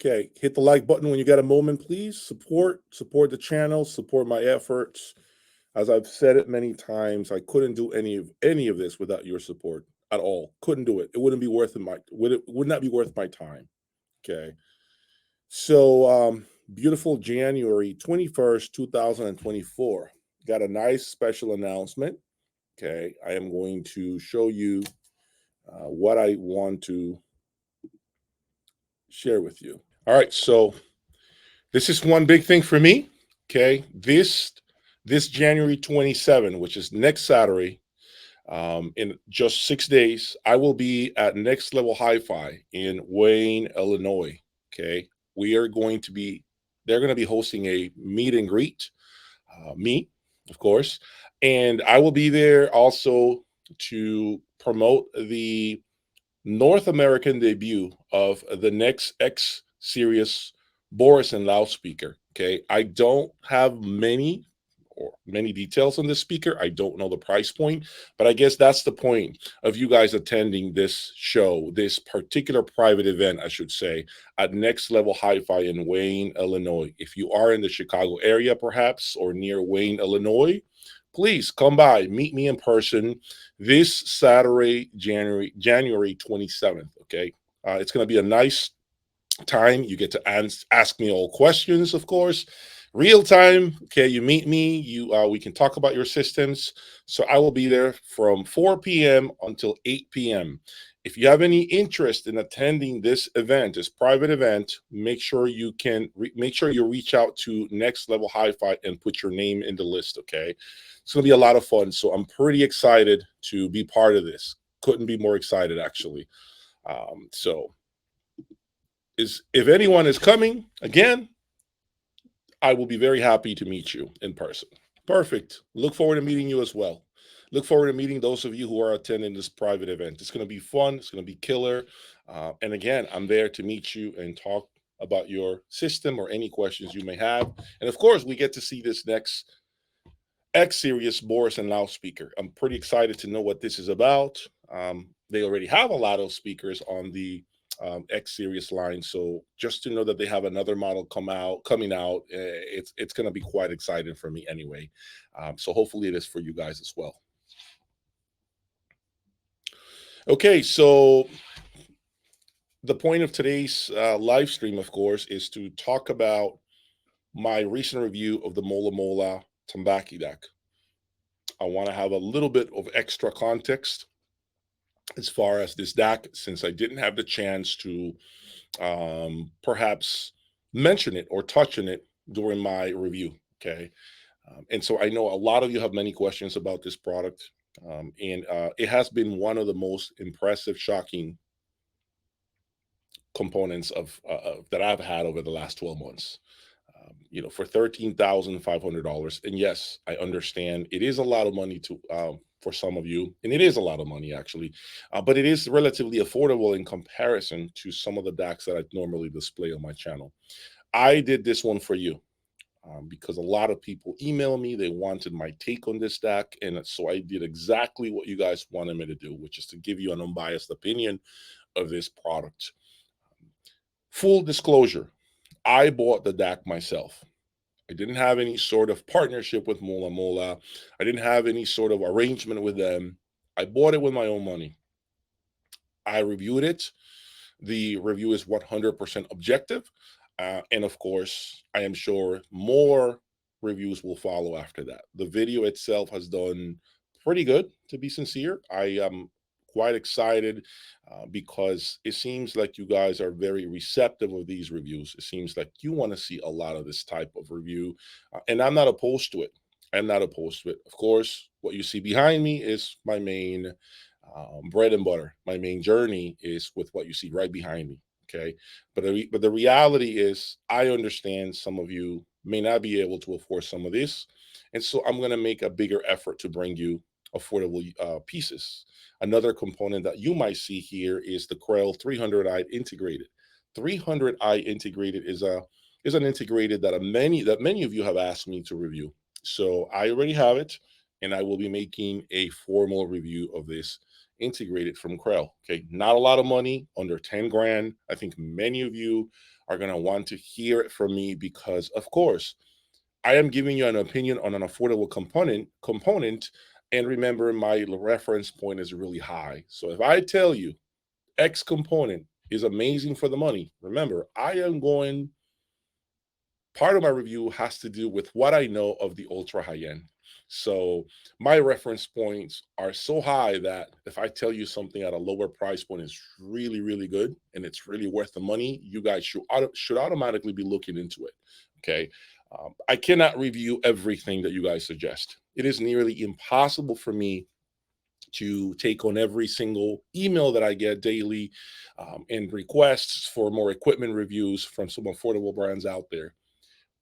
Okay, hit the like button when you got a moment, please. Support the channel, support my efforts. As I've said it many times, I couldn't do any of this without your support at all. Couldn't do it. It wouldn't be worth would not be worth my time. Okay. So beautiful January 21st, 2024. Got a nice special announcement. Okay. I am going to show you what I want to share with you. All right. So this is one big thing for me. Okay. This January 27, which is next Saturday, in just 6 days, I will be at Next Level Hi-Fi in Wayne, Illinois. Okay. They're going to be hosting a meet and greet, me, of course, and I will be there also to promote the North American debut of the next X series Borison loudspeaker. Okay, I don't have many details on this speaker. I don't know the price point, but I guess that's the point of you guys attending this show, this particular private event, I should say, at Next Level Hi-Fi in Wayne, Illinois. If you are in the Chicago area, perhaps, or near Wayne, Illinois, please come by, meet me in person this Saturday, January 27th. Okay, it's going to be a nice time. You get to ask me all questions, of course, real time. Okay, you meet me, we can talk about your systems. So I will be there from 4 p.m. until 8 p.m. If you have any interest in attending this event, this private event, make sure you reach out to Next Level Hi-Fi and put your name in the list. Okay, it's going to be a lot of fun. So I'm pretty excited to be part of this. Couldn't be more excited, actually. If anyone is coming, again, I will be very happy to meet you in person. Perfect. Look forward to meeting you as well. Look forward to meeting those of you who are attending this private event. It's going to be fun. It's going to be killer. And again, I'm there to meet you and talk about your system or any questions you may have. And of course, we get to see this next X Series Borison loudspeaker. I'm pretty excited to know what this is about. They already have a lot of speakers on the X Series line, so just to know that they have another model coming out, it's going to be quite exciting for me anyway. So hopefully it is for you guys as well. Okay, so the point of today's live stream, of course, is to talk about my recent review of the Mola Mola Tambaki DAC. I want to have a little bit of extra context as far as this DAC, since I didn't have the chance to perhaps mention it or touch on it during my review. Okay. And so I know a lot of you have many questions about this product. And it has been one of the most impressive, shocking components of that I've had over the last 12 months. For $13,500. And yes, I understand it is a lot of money for some of you, and it is a lot of money actually, but it is relatively affordable in comparison to some of the DACs that I normally display on my channel. I did this one for you because a lot of people email me. They wanted my take on this DAC, and so I did exactly what you guys wanted me to do, which is to give you an unbiased opinion of this product. Full disclosure, I bought the DAC myself. I didn't have any sort of partnership with Mola Mola. I didn't have any sort of arrangement with them. I bought it with my own money. I reviewed it. The review is 100% objective. And of course, I am sure more reviews will follow after that. The video itself has done pretty good, to be sincere. I am quite excited because it seems like you guys are very receptive of these reviews. It seems like you want to see a lot of this type of review, and I'm not opposed to it. I'm not opposed to it. Of course, what you see behind me is my main bread and butter. My main journey is with what you see right behind me. Okay, but the reality is, I understand some of you may not be able to afford some of this, and so I'm going to make a bigger effort to bring you affordable pieces. Another component that you might see here is the Krell 300i integrated. 300i integrated is an integrated that many of you have asked me to review. So I already have it, and I will be making a formal review of this integrated from Krell. Okay, not a lot of money, under 10 grand. I think many of you are going to want to hear it from me because, of course, I am giving you an opinion on an affordable component. And remember, my reference point is really high. So if I tell you X component is amazing for the money, remember, part of my review has to do with what I know of the ultra high end. So my reference points are so high that if I tell you something at a lower price point is really, really good and it's really worth the money, you guys should automatically be looking into it. Okay. I cannot review everything that you guys suggest. It is nearly impossible for me to take on every single email that I get daily and requests for more equipment reviews from some affordable brands out there.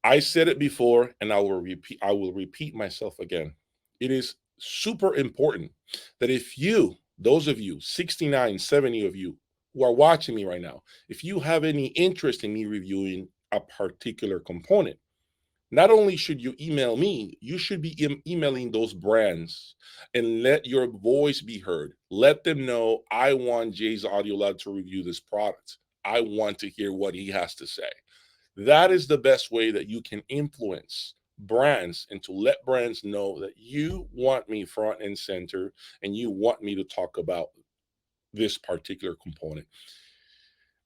I said it before and I will repeat myself again. It is super important that if you, those of you, 69, 70 of you who are watching me right now, if you have any interest in me reviewing a particular component, not only should you email me, you should be emailing those brands and let your voice be heard. Let them know, I want Jay's Audio Lab to review this product. I want to hear what he has to say. That is the best way that you can influence brands and to let brands know that you want me front and center and you want me to talk about this particular component.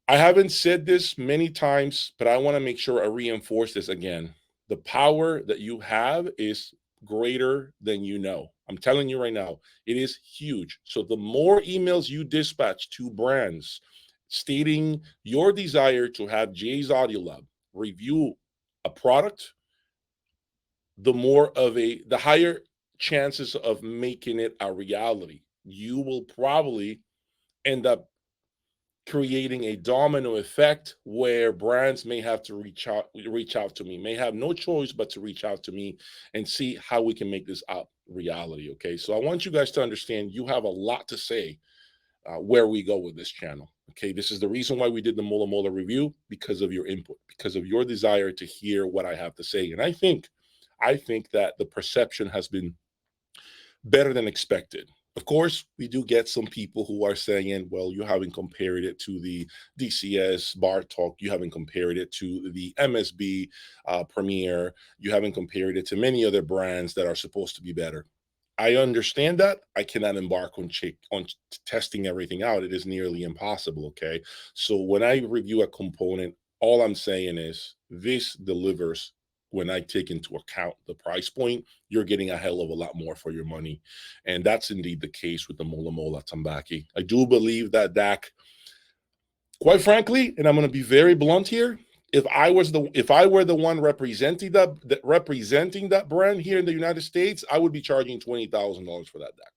I haven't said this many times, but I want to make sure I reinforce this again. The power that you have is greater than you know. I'm telling you right now, it is huge. So the more emails you dispatch to brands stating your desire to have Jay's Audio Lab review a product, the higher chances of making it a reality. You will probably end up creating a domino effect where brands may have to reach out to me, may have no choice but to reach out to me and see how we can make this a reality. Okay, so I want you guys to understand you have a lot to say where we go with this channel. Okay, this is the reason why we did the Mola Mola review, because of your input, because of your desire to hear what I have to say. And I think that the perception has been better than expected. Of course, we do get some people who are saying, well, you haven't compared it to the DCS Bar Talk, you haven't compared it to the MSB Premier, you haven't compared it to many other brands that are supposed to be better. I understand that. I cannot embark on testing everything out. It is nearly impossible, okay? So when I review a component, all I'm saying is this delivers. When I take into account the price point, you're getting a hell of a lot more for your money. And that's indeed the case with the Mola Mola Tambaki. I do believe that DAC, quite frankly, and I'm going to be very blunt here, if I were the one representing that brand here in the United States, I would be charging $20,000 for that DAC.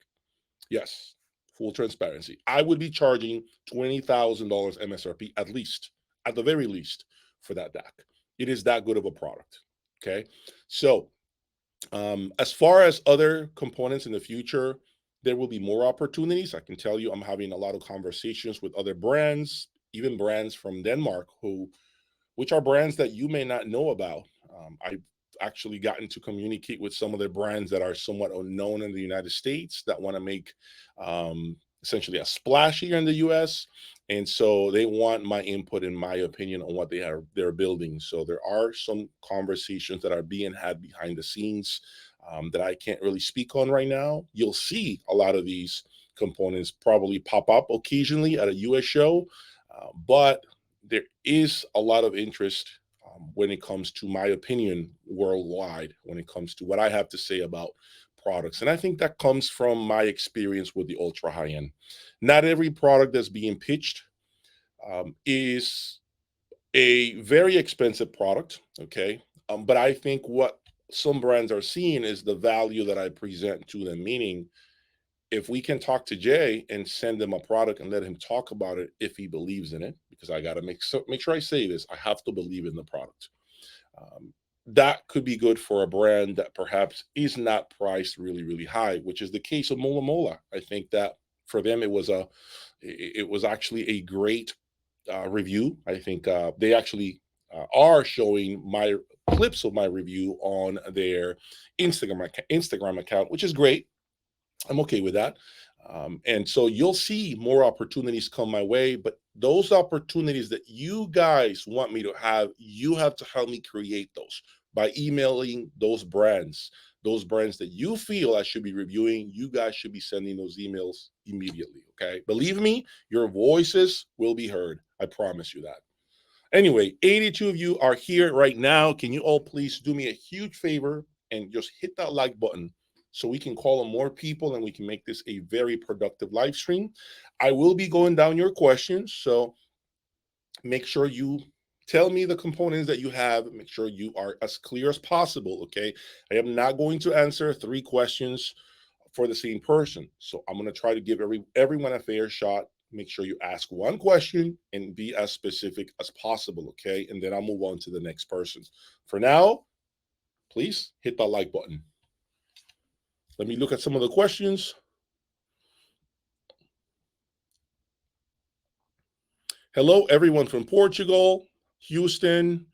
Yes, full transparency. I would be charging $20,000 MSRP at the very least, for that DAC. It is that good of a product. Okay, so as far as other components in the future, there will be more opportunities. I can tell you I'm having a lot of conversations with other brands, even brands from Denmark, which are brands that you may not know about. I've actually gotten to communicate with some of the brands that are somewhat unknown in the United States that want to make essentially a splash here in the US. And so they want my input and my opinion on what they're building. So there are some conversations that are being had behind the scenes that I can't really speak on right now. You'll see a lot of these components probably pop up occasionally at a US show, but there is a lot of interest when it comes to my opinion worldwide, when it comes to what I have to say about products. And I think that comes from my experience with the ultra high end. Not every product that's being pitched is a very expensive product, okay? But I think what some brands are seeing is the value that I present to them, meaning if we can talk to Jay and send him a product and let him talk about it if he believes in it, because I got to make sure I say this, I have to believe in the product. That could be good for a brand that perhaps is not priced really, really high, which is the case of Mola Mola. I think that for them, it was actually a great review. I think they actually are showing my clips of my review on their Instagram account, which is great. I'm okay with that. And so you'll see more opportunities come my way, but those opportunities that you guys want me to have, you have to help me create those by emailing those brands that you feel I should be reviewing. You guys should be sending those emails immediately. Okay. Believe me, your voices will be heard. I promise you that. Anyway, 82 of you are here right now. Can you all please do me a huge favor and just hit that like button so we can call on more people and we can make this a very productive live stream. I will be going down your questions, so make sure you tell me the components that you have. Make sure you are as clear as possible, okay? I am not going to answer 3 questions for the same person. So I'm going to try to give everyone a fair shot. Make sure you ask one question and be as specific as possible, okay? And then I'll move on to the next person. For now, please hit that like button. Let me look at some of the questions. Hello, everyone from Portugal, Houston,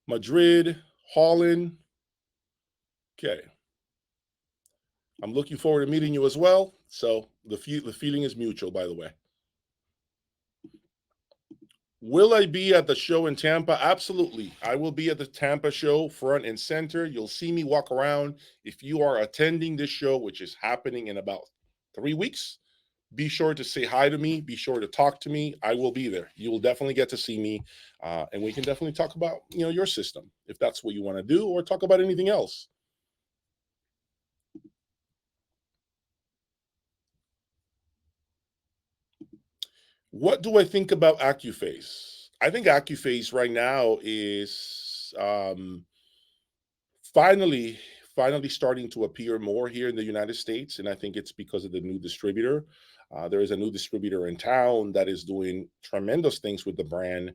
Madrid, Holland. Okay. I'm looking forward to meeting you as well. So the feeling is mutual, by the way. Will I be at the show in Tampa? Absolutely. I will be at the Tampa show front and center. You'll see me walk around. If you are attending this show, which is happening in about 3 weeks, be sure to say hi to me. Be sure to talk to me. I will be there. You will definitely get to see me. And we can definitely talk about, your system, if that's what you want to do, or talk about anything else. What do I think about accuphase? I think accuphase right now is finally starting to appear more here in the United States, and I think it's because of the new distributor. There is a new distributor in town that is doing tremendous things with the brand.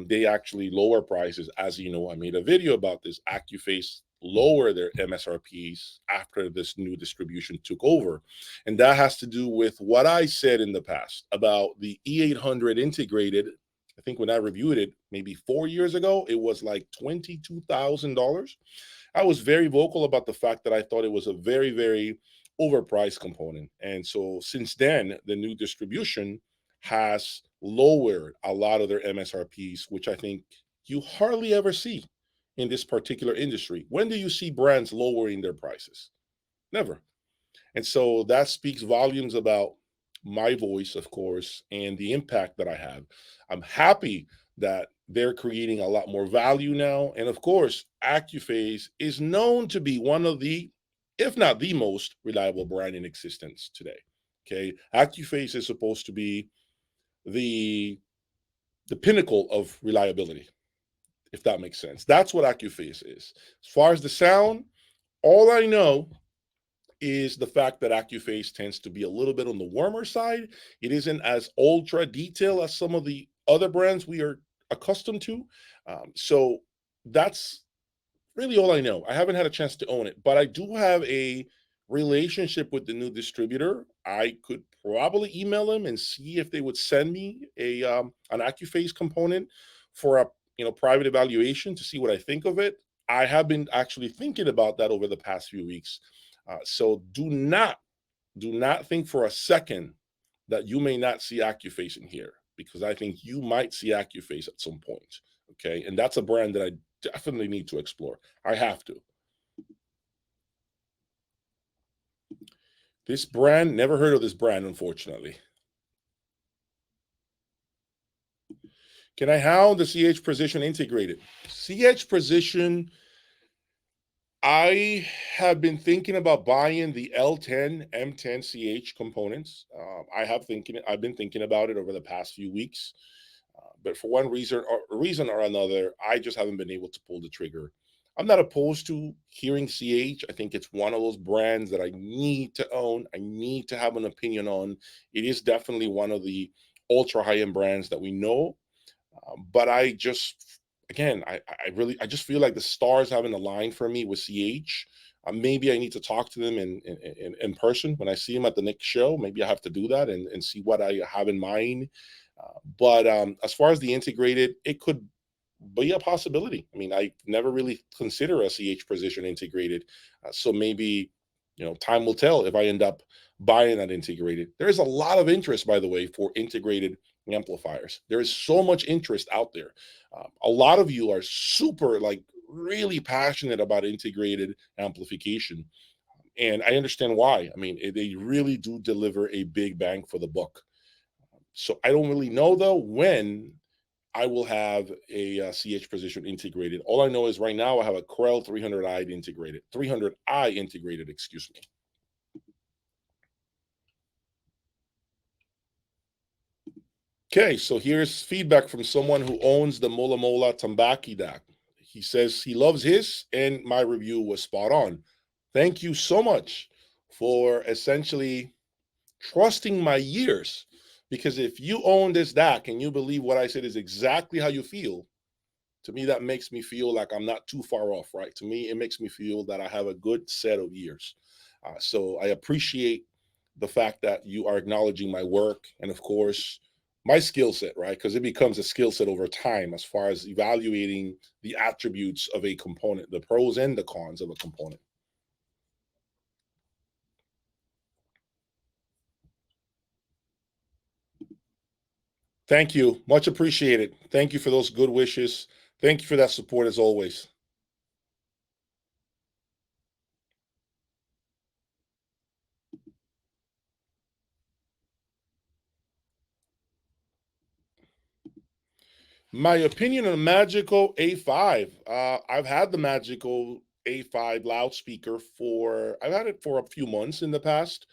They actually lower prices. As you know, I made a video about this. accuphase lower their MSRPs after this new distribution took over. And that has to do with what I said in the past about the E800 integrated. I think when I reviewed it maybe 4 years ago, it was like $22,000. I was very vocal about the fact that I thought it was a very, very overpriced component. And so since then, the new distribution has lowered a lot of their MSRPs, which I think you hardly ever see in this particular industry. When do you see brands lowering their prices? Never. And so that speaks volumes about my voice, of course, and the impact that I have. I'm happy that they're creating a lot more value now. And of course, accuphase is known to be one of the, if not the most reliable brand in existence today. Okay. accuphase is supposed to be the pinnacle of reliability, if that makes sense. That's what accuphase is. As far as the sound, all I know is the fact that accuphase tends to be a little bit on the warmer side. It isn't as ultra detailed as some of the other brands we are accustomed to. So that's really all I know. I haven't had a chance to own it, but I do have a relationship with the new distributor. I could probably email them and see if they would send me an accuphase component for a private evaluation to see what I think of it. I have been actually thinking about that over the past few weeks. So do not think for a second that you may not see accuphase in here, because I think you might see accuphase at some point. Okay, and that's a brand that I definitely need to explore. I have to. This brand, never heard of this brand, unfortunately. Can I hound the CH Precision integrated? CH Precision, I have been thinking about buying the L10, M10 CH components. I've been thinking about it over the past few weeks, but for one reason or another, I just haven't been able to pull the trigger. I'm not opposed to hearing CH. I think it's one of those brands that I need to own. I need to have an opinion on. It is definitely one of the ultra high-end brands that we know. But I just, again, I just feel like the stars haven't aligned for me with CH. Maybe I need to talk to them in person when I see them at the next show. Maybe I have to do that and see what I have in mind. But as far as the integrated, it could be a possibility. I mean, I never really consider a CH Precision integrated. So maybe Time will tell if I end up buying that integrated. There is a lot of interest, by the way, for integrated amplifiers. There is so much interest out there. A lot of you are super, like, really passionate about integrated amplification. And I understand why. I mean, they really do deliver a big bang for the buck. So I don't really know, though, when I will have a CH position integrated. All I know is right now I have a Krell 300i integrated, excuse me. Okay, so here's feedback from someone who owns the Mola Mola Tambaki Dac. He says he loves his, and my review was spot on. Thank you so much for essentially trusting my years. Because if you own this DAC and you believe what I said is exactly how you feel, to me, that makes me feel like I'm not too far off, right? To me, it makes me feel that I have a good set of years. So I appreciate the fact that you are acknowledging my work and, of course, my skill set, right? Because it becomes a skill set over time as far as evaluating the attributes of a component, the pros and the cons of a component. Thank you. Much appreciated. Thank you for those good wishes. Thank you for that support as always. My opinion on Magico A5. I've had the Magico A5 loudspeaker I've had it for a few months in the past.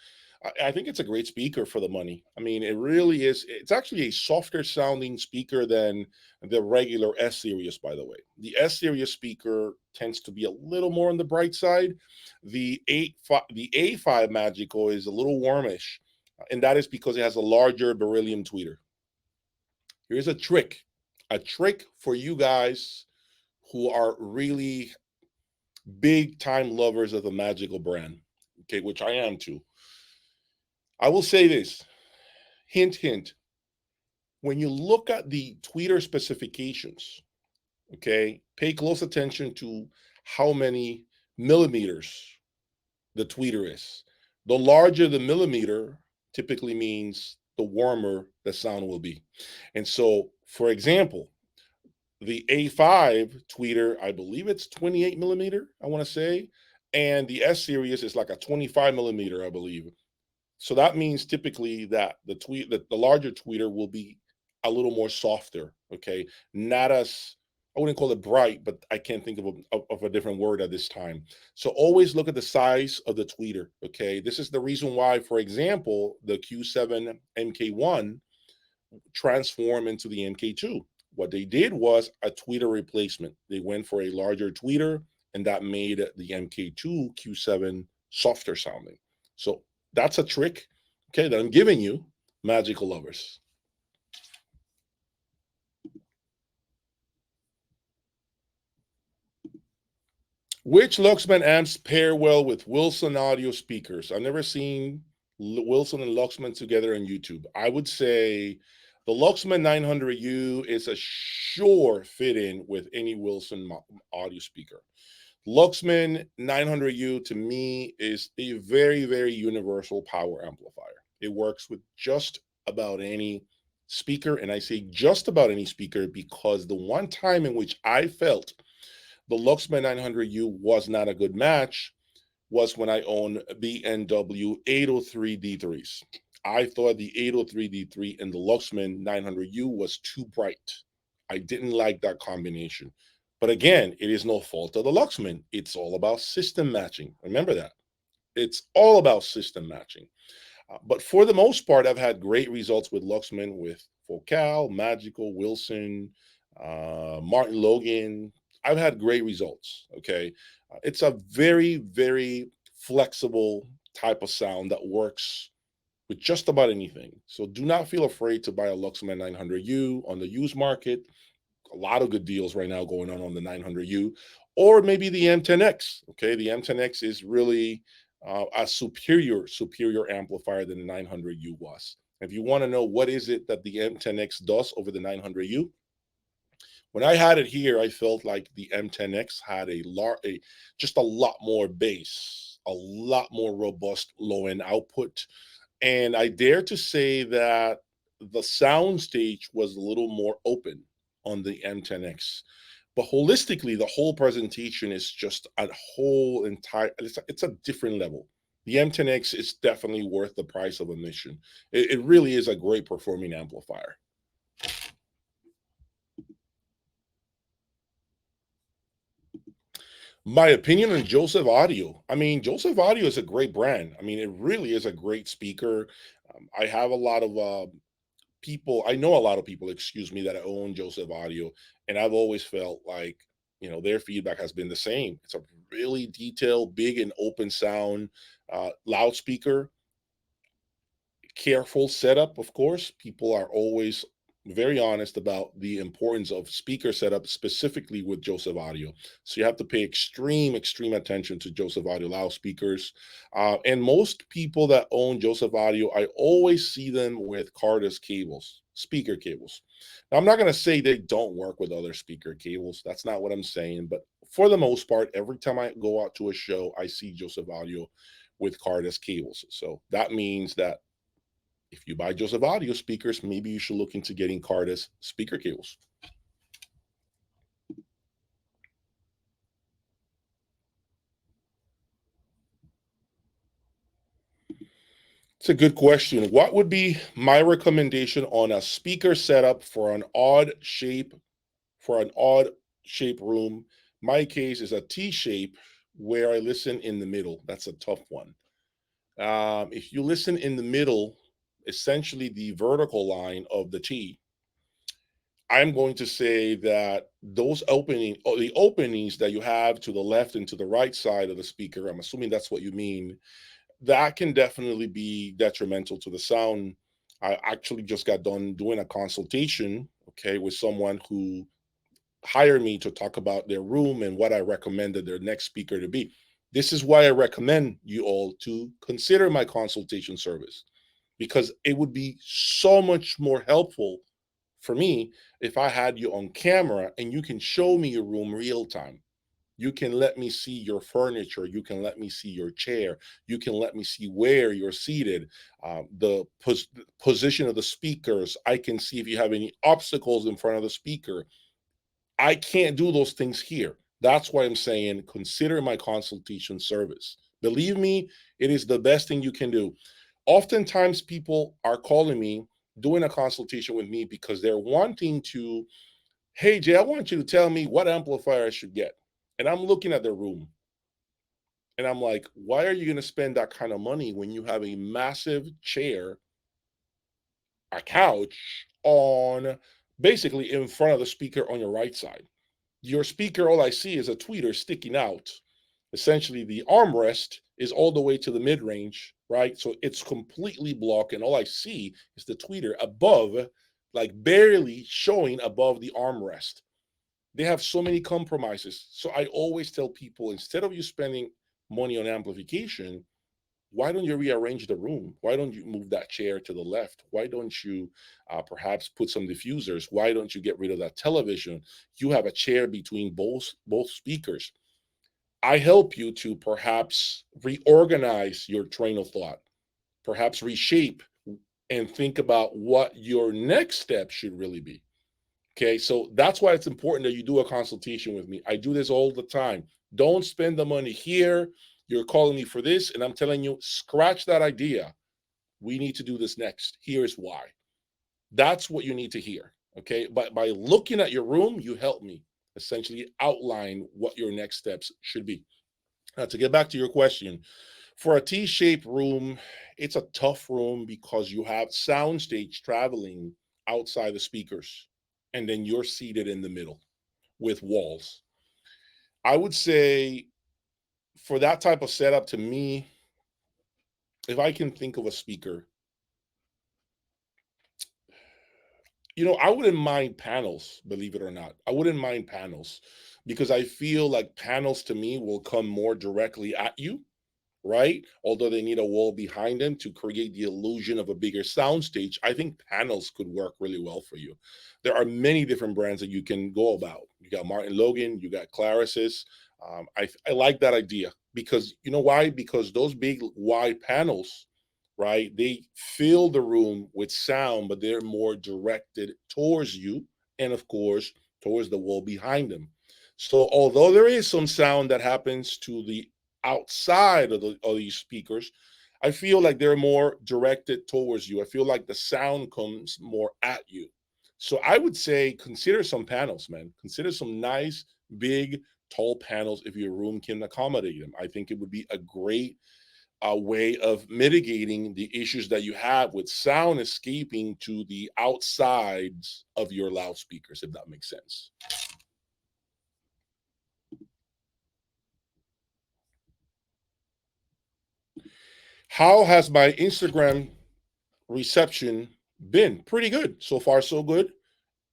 I think it's a great speaker for the money. I mean, it really is. It's actually a softer sounding speaker than the regular S series, by the way. The S series speaker tends to be a little more on the bright side. The A5 Magico is a little warmish, and that is because it has a larger beryllium tweeter. Here's a trick for you guys who are really big time lovers of the Magical brand, okay, which I am too. I will say this, hint, hint. When you look at the tweeter specifications, okay, pay close attention to how many millimeters the tweeter is. The larger the millimeter typically means the warmer the sound will be. And so, for example, the A5 tweeter, I believe it's 28 millimeter, I want to say. And the S series is like a 25 millimeter, I believe. So that means typically that the larger tweeter will be a little more softer, okay? Not as, I wouldn't call it bright, but I can't think of a different word at this time. So always look at the size of the tweeter, okay? This is the reason why, for example, the Q7 MK1 transform into the MK2. What they did was a tweeter replacement. They went for a larger tweeter, and that made the MK2 Q7 softer sounding. So that's a trick, okay, that I'm giving you, magical lovers. Which Luxman amps pair well with Wilson audio speakers? I've never seen Wilson and Luxman together on YouTube. I would say the Luxman 900U is a sure fit in with any Wilson audio speaker. Luxman 900U to me is a very, very universal power amplifier. It works with just about any speaker, and I say just about any speaker because the one time in which I felt the Luxman 900U was not a good match was when I owned B&W 803 D3s. I thought the 803 D3 and the Luxman 900U was too bright. I didn't like that combination. But again, it is no fault of the Luxman. It's all about system matching. Remember that. It's all about system matching. But for the most part, I've had great results with Luxman, with Focal, Magical, Wilson, Martin Logan. I've had great results. Okay. It's a very, very flexible type of sound that works with just about anything. So do not feel afraid to buy a Luxman 900U on the used market. A lot of good deals right now going on the 900U, or maybe the M10X. Okay, the M10X is really a superior amplifier than the 900U was. If you want to know what is it that the M10X does over the 900U, When I had it here, I felt like the M10X had just a lot more bass, a lot more robust low end output. And I dare to say that the sound stage was a little more open on the M10X. But holistically, the whole presentation is just a whole entire, it's a different level. The M10X is definitely worth the price of admission. It really is a great performing amplifier. My opinion on Joseph Audio. I mean, Joseph Audio is a great brand. I mean, it really is a great speaker. I have a lot of people, I know a lot of people, excuse me, that own Joseph Audio, and I've always felt like, their feedback has been the same. It's a really detailed, big, and open sound loudspeaker. Careful setup, of course. People are always very honest about the importance of speaker setup, specifically with Joseph Audio. So you have to pay extreme attention to Joseph Audio loudspeakers. And most people that own Joseph Audio, I always see them with cordless cables, speaker cables. Now, I'm not going to say they don't work with other speaker cables. That's not what I'm saying. But for the most part, every time I go out to a show, I see Joseph Audio with cordless cables. So that means that if you buy Joseph Audio speakers, maybe you should look into getting cordless speaker cables. It's a good question. What would be my recommendation on a speaker setup for an odd shape room? My case is a T shape where I listen in the middle. That's a tough one. If you listen in the middle, essentially the vertical line of the T, I'm going to say that the openings that you have to the left and to the right side of the speaker, I'm assuming that's what you mean, that can definitely be detrimental to the sound. I actually just got done doing a consultation, okay, with someone who hired me to talk about their room and what I recommended their next speaker to be. This is why I recommend you all to consider my consultation service, because it would be so much more helpful for me if I had you on camera and you can show me your room real time. You can let me see your furniture. You can let me see your chair. You can let me see where you're seated, the position of the speakers. I can see if you have any obstacles in front of the speaker. I can't do those things here. That's why I'm saying consider my consultation service. Believe me, it is the best thing you can do. Oftentimes, people are calling me, doing a consultation with me because they're wanting to, hey, Jay, I want you to tell me what amplifier I should get. And I'm looking at their room and I'm like, why are you going to spend that kind of money when you have a massive chair, a couch on basically in front of the speaker on your right side? Your speaker, all I see is a tweeter sticking out. Essentially, the armrest is all the way to the mid range, right? So it's completely blocked, and all I see is the tweeter above, like barely showing above the armrest. They have so many compromises. So I always tell people, instead of you spending money on amplification, why don't you rearrange the room? Why don't you move that chair to the left? Why don't you perhaps put some diffusers? Why don't you get rid of that television? You have a chair between both speakers. I help you to perhaps reorganize your train of thought, perhaps reshape and think about what your next step should really be. Okay, so that's why it's important that you do a consultation with me. I do this all the time. Don't spend the money here. You're calling me for this, and I'm telling you, scratch that idea. We need to do this next. Here's why. That's what you need to hear. Okay, but by looking at your room, you help me essentially outline what your next steps should be. Now, to get back to your question, for a T-shaped room, it's a tough room because you have soundstage traveling outside the speakers, and then you're seated in the middle with walls. I would say for that type of setup, to me, if I can think of a speaker, I wouldn't mind panels, believe it or not. I wouldn't mind panels because I feel like panels to me will come more directly at you, right? Although they need a wall behind them to create the illusion of a bigger soundstage, I think panels could work really well for you. There are many different brands that you can go about. You got Martin Logan, you got Claris's. I like that idea because you know why? Because those big wide panels, right? They fill the room with sound, but they're more directed towards you and, of course, towards the wall behind them. So, although there is some sound that happens to the outside of these speakers, I feel like they're more directed towards you. I feel like the sound comes more at you. So, I would say consider some panels, man. Consider some nice, big, tall panels if your room can accommodate them. I think it would be a great way of mitigating the issues that you have with sound escaping to the outsides of your loudspeakers, if that makes sense. How has my Instagram reception been? Pretty good. So far, so good.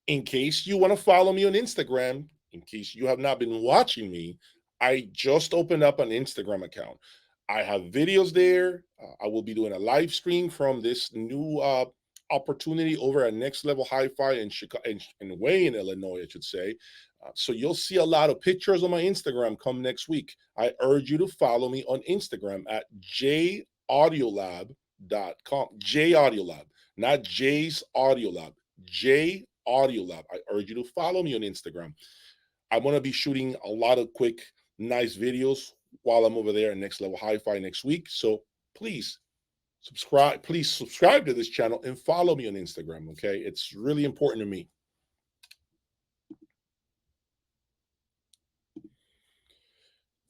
In case you want to follow me on Instagram, in case you have not been watching me, I just opened up an Instagram account. I have videos there. I will be doing a live stream from this new opportunity over at Next Level Hi-Fi in Chicago, in Wayne, Illinois, I should say. So you'll see a lot of pictures on my Instagram come next week. I urge you to follow me on Instagram at jaudiolab.com. Jaudiolab, not J's Audio Lab. J Audio Lab. I urge you to follow me on Instagram. I'm going to be shooting a lot of quick, nice videos while I'm over there at Next Level Hi-Fi next week. So please subscribe. Please subscribe to this channel and follow me on Instagram. Okay, it's really important to me.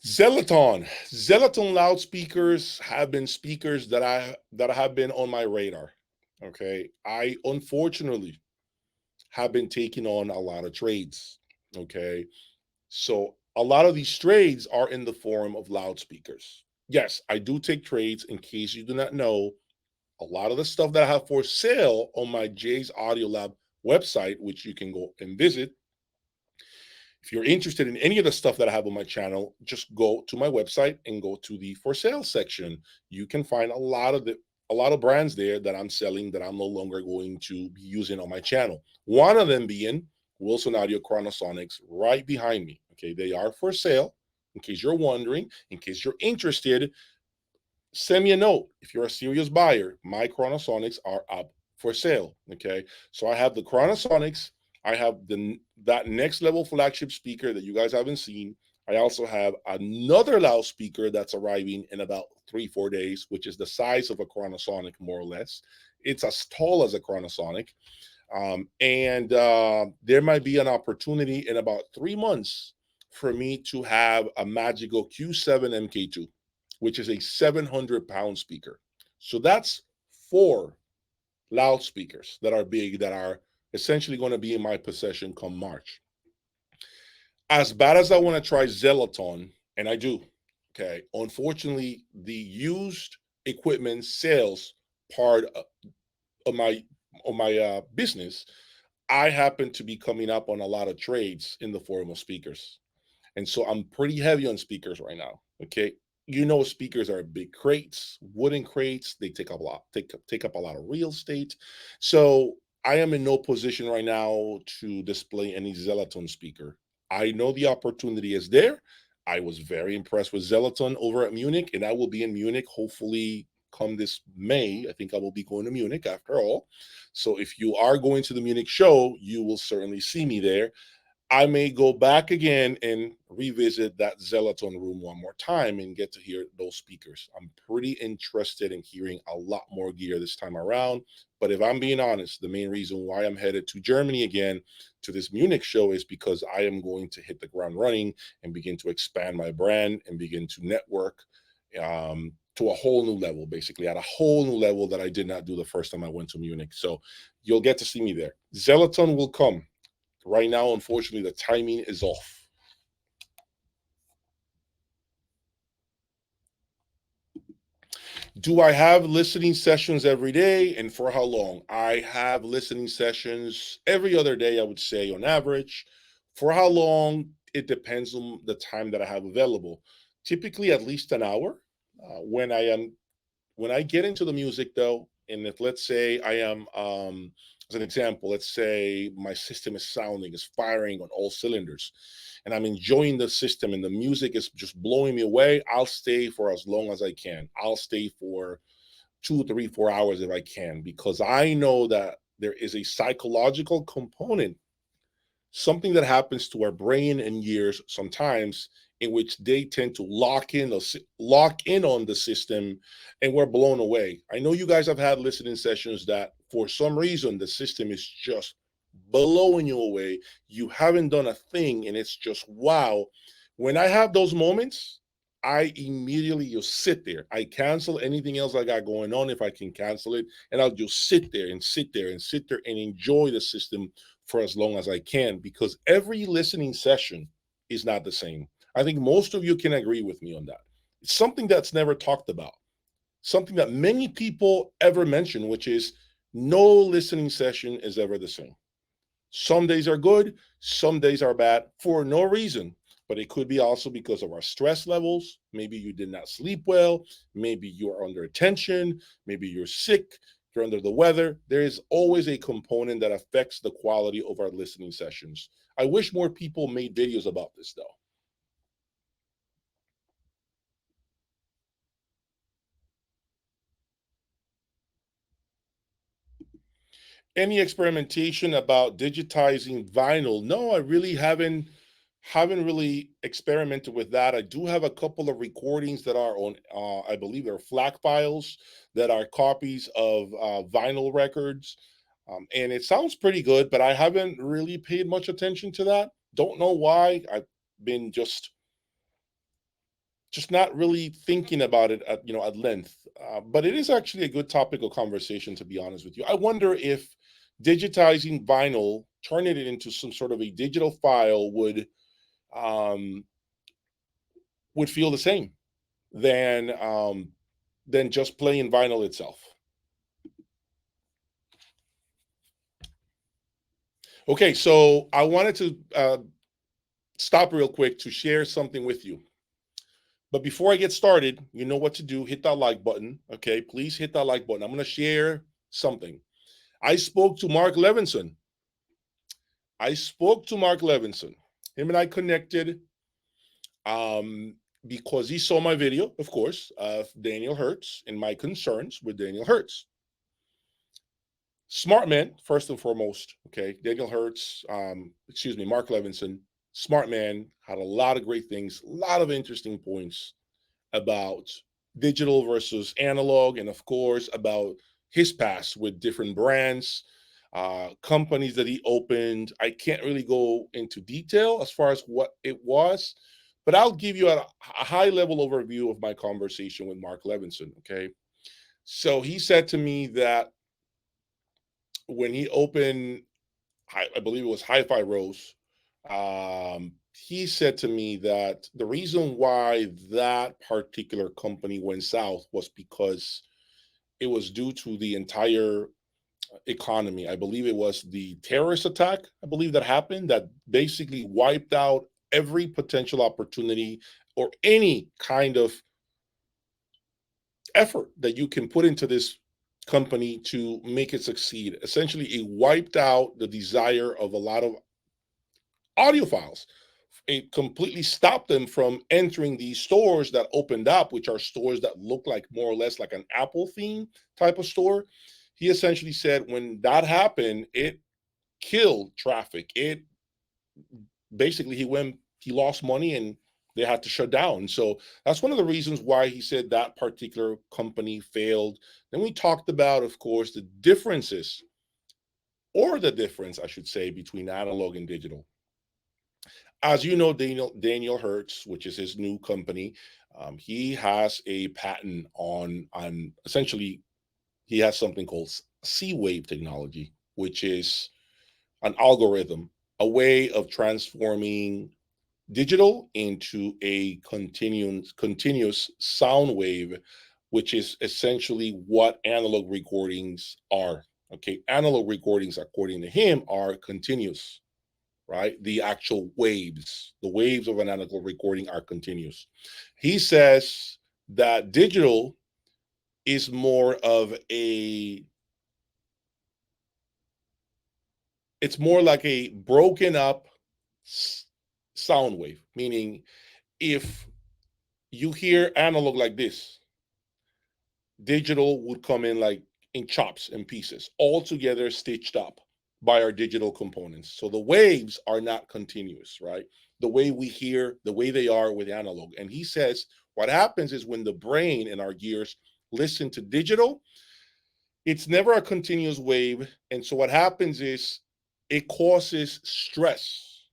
Zellaton loudspeakers have been speakers that have been on my radar. Okay, I unfortunately have been taking on a lot of trades. Okay, so a lot of these trades are in the form of loudspeakers. Yes, I do take trades. In case you do not know, a lot of the stuff that I have for sale on my Jay's Audio Lab website, which you can go and visit. If you're interested in any of the stuff that I have on my channel, just go to my website and go to the for sale section. You can find a lot of brands there that I'm selling that I'm no longer going to be using on my channel. One of them being Wilson Audio Chronosonics right behind me. Okay, they are for sale. In case you're wondering, in case you're interested, send me a note. If you're a serious buyer, my Chronosonics are up for sale. Okay, so I have the Chronosonics. I have that next level flagship speaker that you guys haven't seen. I also have another loudspeaker that's arriving in about 3-4 days, which is the size of a Chronosonic, more or less. It's as tall as a Chronosonic. There might be an opportunity in about 3 months for me to have a Magico Q7 MK2, which is a 700-pound speaker. So that's 4 loudspeakers that are big, that are essentially going to be in my possession come March. As bad as I want to try Zellaton, and I do, okay, unfortunately, the used equipment sales part of my business, I happen to be coming up on a lot of trades in the form of speakers. And so I'm pretty heavy on speakers right now. Okay. You know, speakers are big crates, wooden crates. They take up a lot of real estate. So I am in no position right now to display any Zellaton speaker. I know the opportunity is there. I was very impressed with Zellaton over at Munich, and I will be in Munich hopefully come this May. I think I will be going to Munich after all. So if you are going to the Munich show, you will certainly see me there. I may go back again and revisit that Zellaton room one more time and get to hear those speakers. I'm pretty interested in hearing a lot more gear this time around. But if I'm being honest, the main reason why I'm headed to Germany again to this Munich show is because I am going to hit the ground running and begin to expand my brand and begin to network to a whole new level, basically at a whole new level that I did not do the first time I went to Munich. So you'll get to see me there. Zellaton will come. Right now, unfortunately, the timing is off. Do I have listening sessions every day, and for how long? I have listening sessions every other day, I would say, on average. For how long? It depends on the time that I have available. Typically, at least an hour. When I get into the music though, and if let's say I am, as an example, let's say my system is firing on all cylinders, and I'm enjoying the system, and the music is just blowing me away, I'll stay for as long as I can. I'll stay for 2, 3, 4 hours if I can, because I know that there is a psychological component, something that happens to our brain and ears sometimes, in which they tend to lock in on the system, and we're blown away. I know you guys have had listening sessions that for some reason the system is just blowing you away. You haven't done a thing and it's just wow. When I have those moments, I immediately just sit there. I cancel anything else I got going on if I can cancel it, and I'll just sit there and sit there and sit there and enjoy the system for as long as I can, because every listening session is not the same. I think most of you can agree with me on that. It's something that's never talked about, something that many people ever mention, which is no listening session is ever the same. Some days are good, some days are bad for no reason. But it could be also because of our stress levels. Maybe you did not sleep well. Maybe you are under tension. Maybe you're sick. You're under the weather. There is always a component that affects the quality of our listening sessions. I wish more people made videos about this, though. Any experimentation about digitizing vinyl? No, I really haven't really experimented with that. I do have a couple of recordings that are on, I believe they're FLAC files that are copies of vinyl records, and it sounds pretty good. But I haven't really paid much attention to that. Don't know why. I've been just not really thinking about it at at length. But it is actually a good topic of conversation, to be honest with you. I wonder if digitizing vinyl, turning it into some sort of a digital file, um, would feel the same than than just playing vinyl itself. Okay, so I wanted to stop real quick to share something with you. But before I get started, you know what to do. Hit that like button. Okay, please hit that like button. I'm going to share something. I spoke to Mark Levinson. Him and I connected because he saw my video, of course, of Daniel Hurtz and my concerns with Daniel Hurtz. Smart man, first and foremost. Okay, Daniel Hurtz, Mark Levinson, smart man, had a lot of great things, a lot of interesting points about digital versus analog, and of course about his past with different brands, companies that he opened. I can't really go into detail as far as what it was, but I'll give you a high level overview of my conversation with Mark Levinson. Okay, so he said to me that when he opened, I believe it was Hi-Fi Rose, he said to me that the reason why that particular company went south was because it was due to the entire economy. I believe it was the terrorist attack, I believe, that happened, that basically wiped out every potential opportunity or any kind of effort that you can put into this company to make it succeed. Essentially, it wiped out the desire of a lot of audiophiles. It completely stopped them from entering these stores that opened up, which are stores that look like more or less like an Apple theme type of store. He essentially said when that happened, it killed traffic. It basically he lost money and they had to shut down. So that's one of the reasons why he said that particular company failed. Then we talked about, of course, the differences, or the difference, I should say, between analog and digital. As you know, Daniel Hurtz, which is his new company, he has a patent on essentially, he has something called C-wave technology, which is an algorithm, a way of transforming digital into a continuous sound wave, which is essentially what analog recordings are. Okay, analog recordings, according to him, are continuous, right? The actual waves, the waves of an analog recording are continuous. He says that digital is more of it's more like a broken up sound wave, meaning if you hear analog like this, digital would come in like in chops and pieces, all together stitched up by our digital components. So the waves are not continuous, right? The way we hear, the way they are with analog. And he says what happens is when the brain and our gears listen to digital, it's never a continuous wave. And so what happens is it causes stress.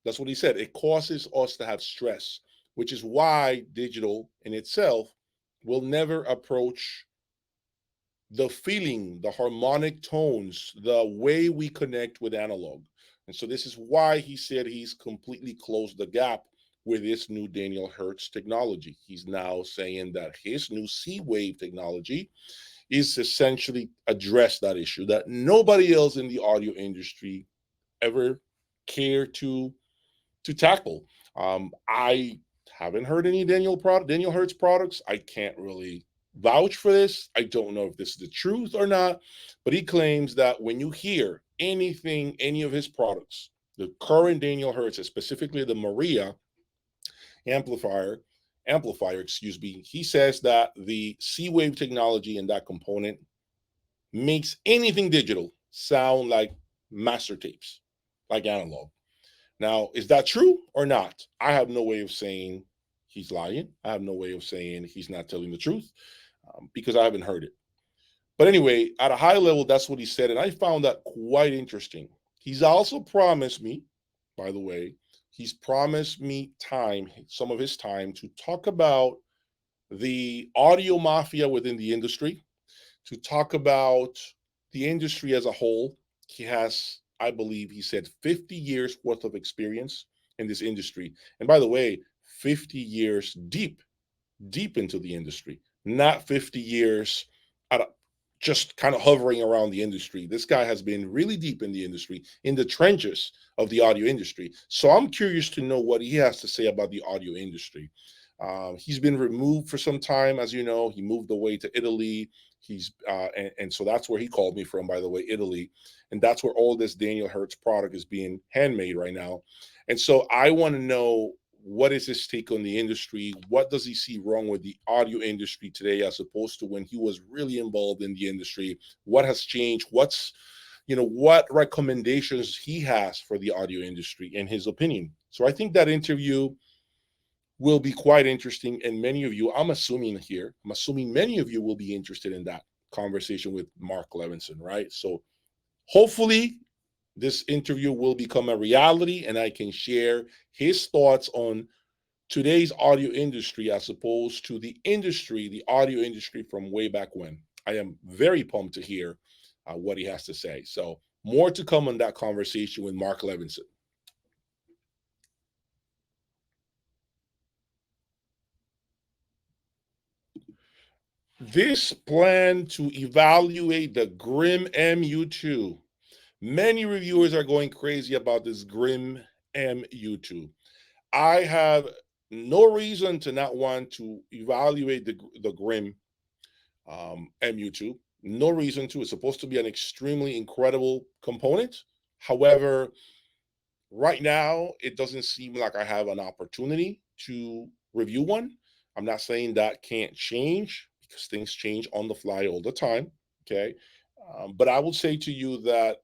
That's what he said. It causes us to have stress, which is why digital in itself will never approach the feeling, the harmonic tones, the way we connect with analog. And so this is why he said he's completely closed the gap with this new Daniel Hurtz technology. He's now saying that his new C-Wave technology is essentially address that issue that nobody else in the audio industry ever cared to tackle. I haven't heard any Daniel Hurtz products. I can't really vouch for this. I don't know if this is the truth or not, but he claims that when you hear anything, any of his products, the current Daniel Hurtz, specifically the Maria amplifier, excuse me, he says that the C-Wave technology in that component makes anything digital sound like master tapes, like analog. Now, is that true or not? I have no way of saying he's lying. I have no way of saying he's not telling the truth because I haven't heard it. But anyway, at a high level, that's what he said. And I found that quite interesting. He's also promised me, by the way, he's promised me time, some of his time, to talk about the audio mafia within the industry, to talk about the industry as a whole. He has, I believe, he said 50 years worth of experience in this industry. And by the way, 50 years deep into the industry, not 50 years at a, just kind of hovering around the industry. This guy has been really deep in the industry, in the trenches of the audio industry. So I'm curious to know what he has to say about the audio industry. He's been removed for some time, as you know. He moved away to Italy. And so that's where he called me from, by the way, Italy. And that's where all this Daniel Hurtz product is being handmade right now. And so I want to know, what is his take on the industry? What does he see wrong with the audio industry today as opposed to when he was really involved in the industry? What has changed? What recommendations he has for the audio industry in his opinion? So I think that interview will be quite interesting. And many of you, I'm assuming many of you will be interested in that conversation with Mark Levinson, right? So hopefully this interview will become a reality and I can share his thoughts on today's audio industry as opposed to the audio industry from way back when. I am very pumped to hear what he has to say. So more to come on that conversation with Mark Levinson. This plan to evaluate the GRIMM MU2. Many reviewers are going crazy about this GRIMM MU2. I have no reason to not want to evaluate the GRIMM MU2. No reason to. It's supposed to be an extremely incredible component. However, right now, it doesn't seem like I have an opportunity to review one. I'm not saying that can't change because things change on the fly all the time. Okay. But I will say to you that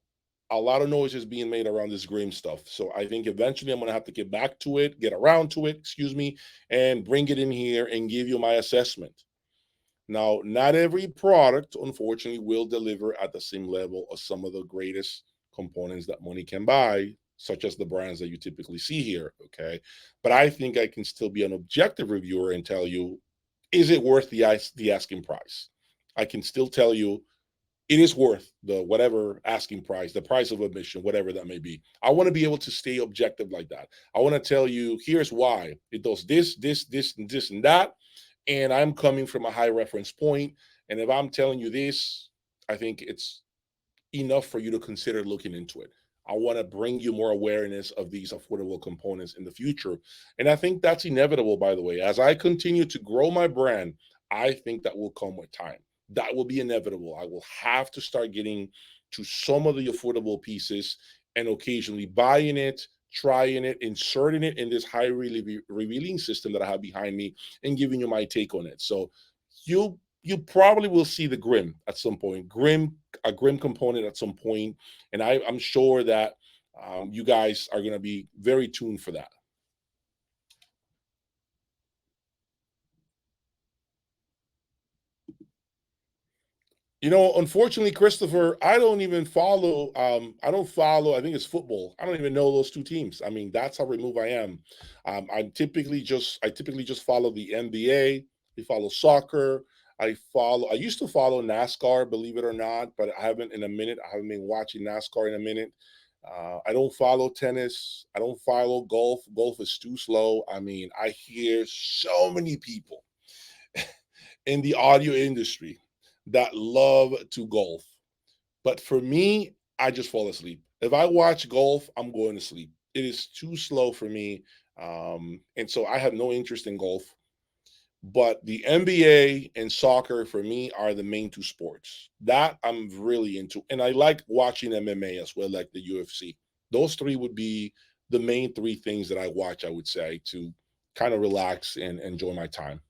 a lot of noise is being made around this GRIMM stuff. So I think eventually I'm going to have to get around to it, excuse me, and bring it in here and give you my assessment. Now, not every product, unfortunately, will deliver at the same level as some of the greatest components that money can buy, such as the brands that you typically see here, okay? But I think I can still be an objective reviewer and tell you, is it worth the asking price? I can still tell you it is worth the whatever asking price, the price of admission, whatever that may be. I want to be able to stay objective like that. I want to tell you, here's why. It does this, and that. And I'm coming from a high reference point. And if I'm telling you this, I think it's enough for you to consider looking into it. I want to bring you more awareness of these affordable components in the future. And I think that's inevitable, by the way. As I continue to grow my brand, I think that will come with time. That will be inevitable. I will have to start getting to some of the affordable pieces and occasionally buying it, trying it, inserting it in this high revealing system that I have behind me and giving you my take on it. So you probably will see the GRIMM at some point, a GRIMM component at some point, and I'm sure that you guys are going to be very tuned for that. Unfortunately, Christopher, I don't even follow. I don't follow. I think it's football. I don't even know those two teams. I mean, that's how removed I am. I typically just follow the NBA. I follow soccer. I used to follow NASCAR, believe it or not, but I haven't in a minute. I haven't been watching NASCAR in a minute. I don't follow tennis. I don't follow golf. Golf is too slow. I mean, I hear so many people in the audio industry that love to golf. But for me, I just fall asleep. If I watch golf, I'm going to sleep. It is too slow for me. And so I have no interest in golf. But the NBA and soccer for me are the main two sports that I'm really into. And I like watching MMA as well, like the UFC. Those three would be the main three things that I watch, I would say, to kind of relax and enjoy my time.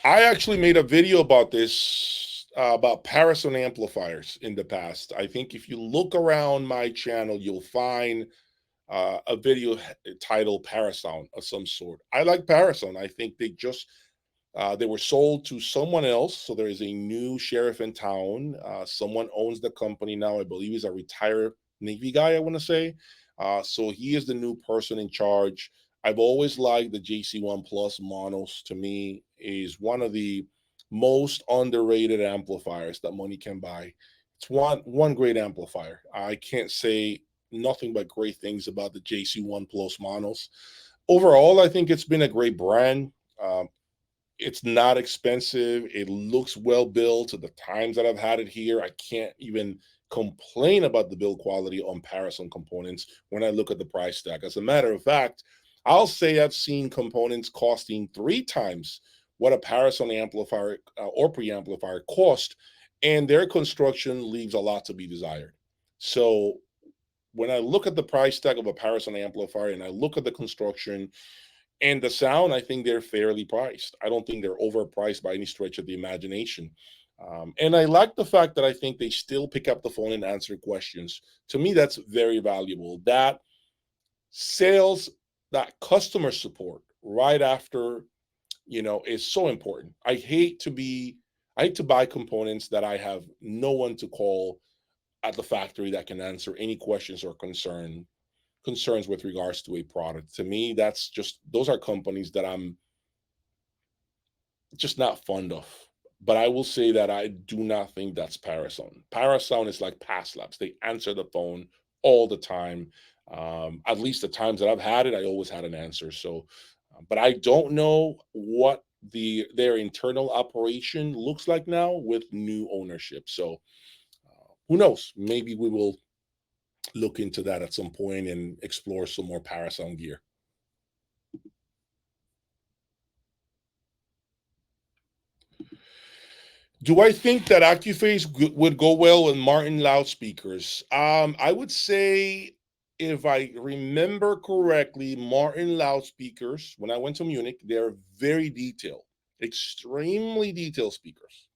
I actually made a video about this, about Parasound amplifiers in the past. I think if you look around my channel, you'll find a video titled Parasound of some sort. I like Parasound. I think they were sold to someone else. So there is a new sheriff in town. Someone owns the company now. I believe he's a retired Navy guy, I want to say. So he is the new person in charge. I've always liked the JC1 Plus monos. To me, is one of the most underrated amplifiers that money can buy. It's one great amplifier. I can't say nothing but great things about the JC1 Plus monos. Overall, I think it's been a great brand. It's not expensive. It looks well built. At the times that I've had it here, I can't even complain about the build quality on Parasound components when I look at the price tag. As a matter of fact, I'll say I've seen components costing 3 times what a Parasound amplifier or preamplifier cost, and their construction leaves a lot to be desired. So when I look at the price tag of a Parasound amplifier and I look at the construction, and the sound, I think they're fairly priced. I don't think they're overpriced by any stretch of the imagination. And I like the fact that I think they still pick up the phone and answer questions. To me, that's very valuable. That sales, that customer support right after, is so important. I hate to buy components that I have no one to call at the factory that can answer any questions or concerns with regards to a product. To me, those are companies that I'm just not fond of. But I will say that I do not think that's Parasound. Parasound is like past labs. They answer the phone all the time. At least the times that I've had it, I always had an answer. So, but I don't know what their internal operation looks like now with new ownership. So, who knows? Maybe we will look into that at some point and explore some more Parasound gear. Do I think that accuphase would go well with Martin loudspeakers? I would say, if I remember correctly, Martin loudspeakers, when I went to Munich, they're very detailed, extremely detailed speakers.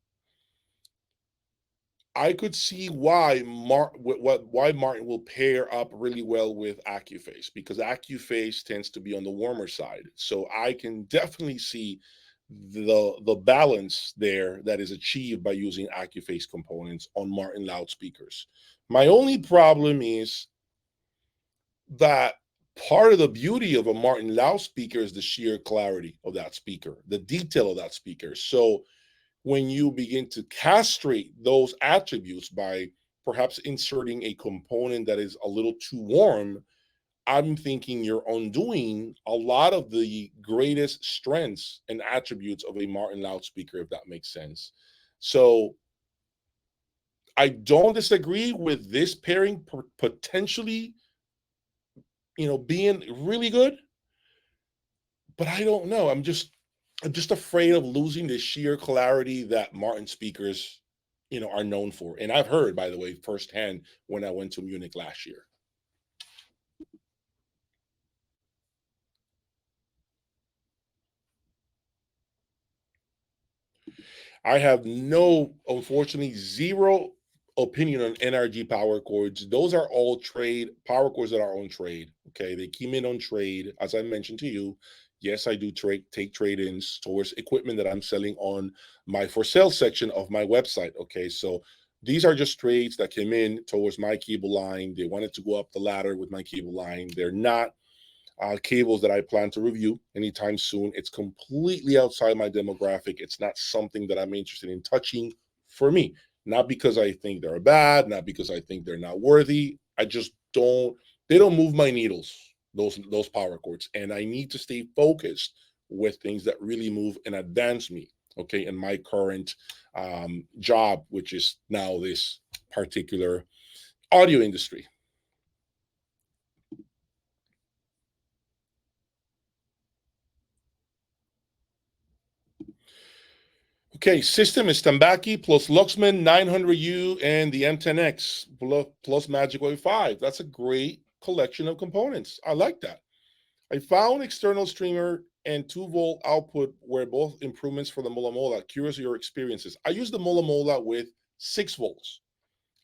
I could see why Martin will pair up really well with accuphase, because accuphase tends to be on the warmer side. So I can definitely see the balance there that is achieved by using accuphase components on Martin loudspeakers. My only problem is that part of the beauty of a Martin loudspeaker is the sheer clarity of that speaker, the detail of that speaker. So when you begin to castrate those attributes by perhaps inserting a component that is a little too warm, I'm thinking you're undoing a lot of the greatest strengths and attributes of a Martin loudspeaker, if that makes sense. So I don't disagree with this pairing potentially, being really good, but I don't know. I'm just afraid of losing the sheer clarity that Martin speakers, are known for. And I've heard, by the way, firsthand when I went to Munich last year. I have unfortunately, zero opinion on NRG power cords. Those are all trade power cords that are on trade. Okay, they came in on trade, as I mentioned to you. Yes, I do take trade-ins towards equipment that I'm selling on my for sale section of my website. Okay, so these are just trades that came in towards my cable line. They wanted to go up the ladder with my cable line. They're not cables that I plan to review anytime soon. It's completely outside my demographic. It's not something that I'm interested in touching for me. Not because I think they're bad, not because I think they're not worthy. I just don't, they don't move my needles, those power cords. And I need to stay focused with things that really move and advance me, okay, in my current job, which is now this particular audio industry. Okay, system is Tambaki plus Luxman 900U and the M10X plus Magico A5. That's a great collection of components. I like that. I found external streamer and 2-volt output were both improvements for the Mola Mola. Curious of your experiences. I used the Mola Mola with 6 volts.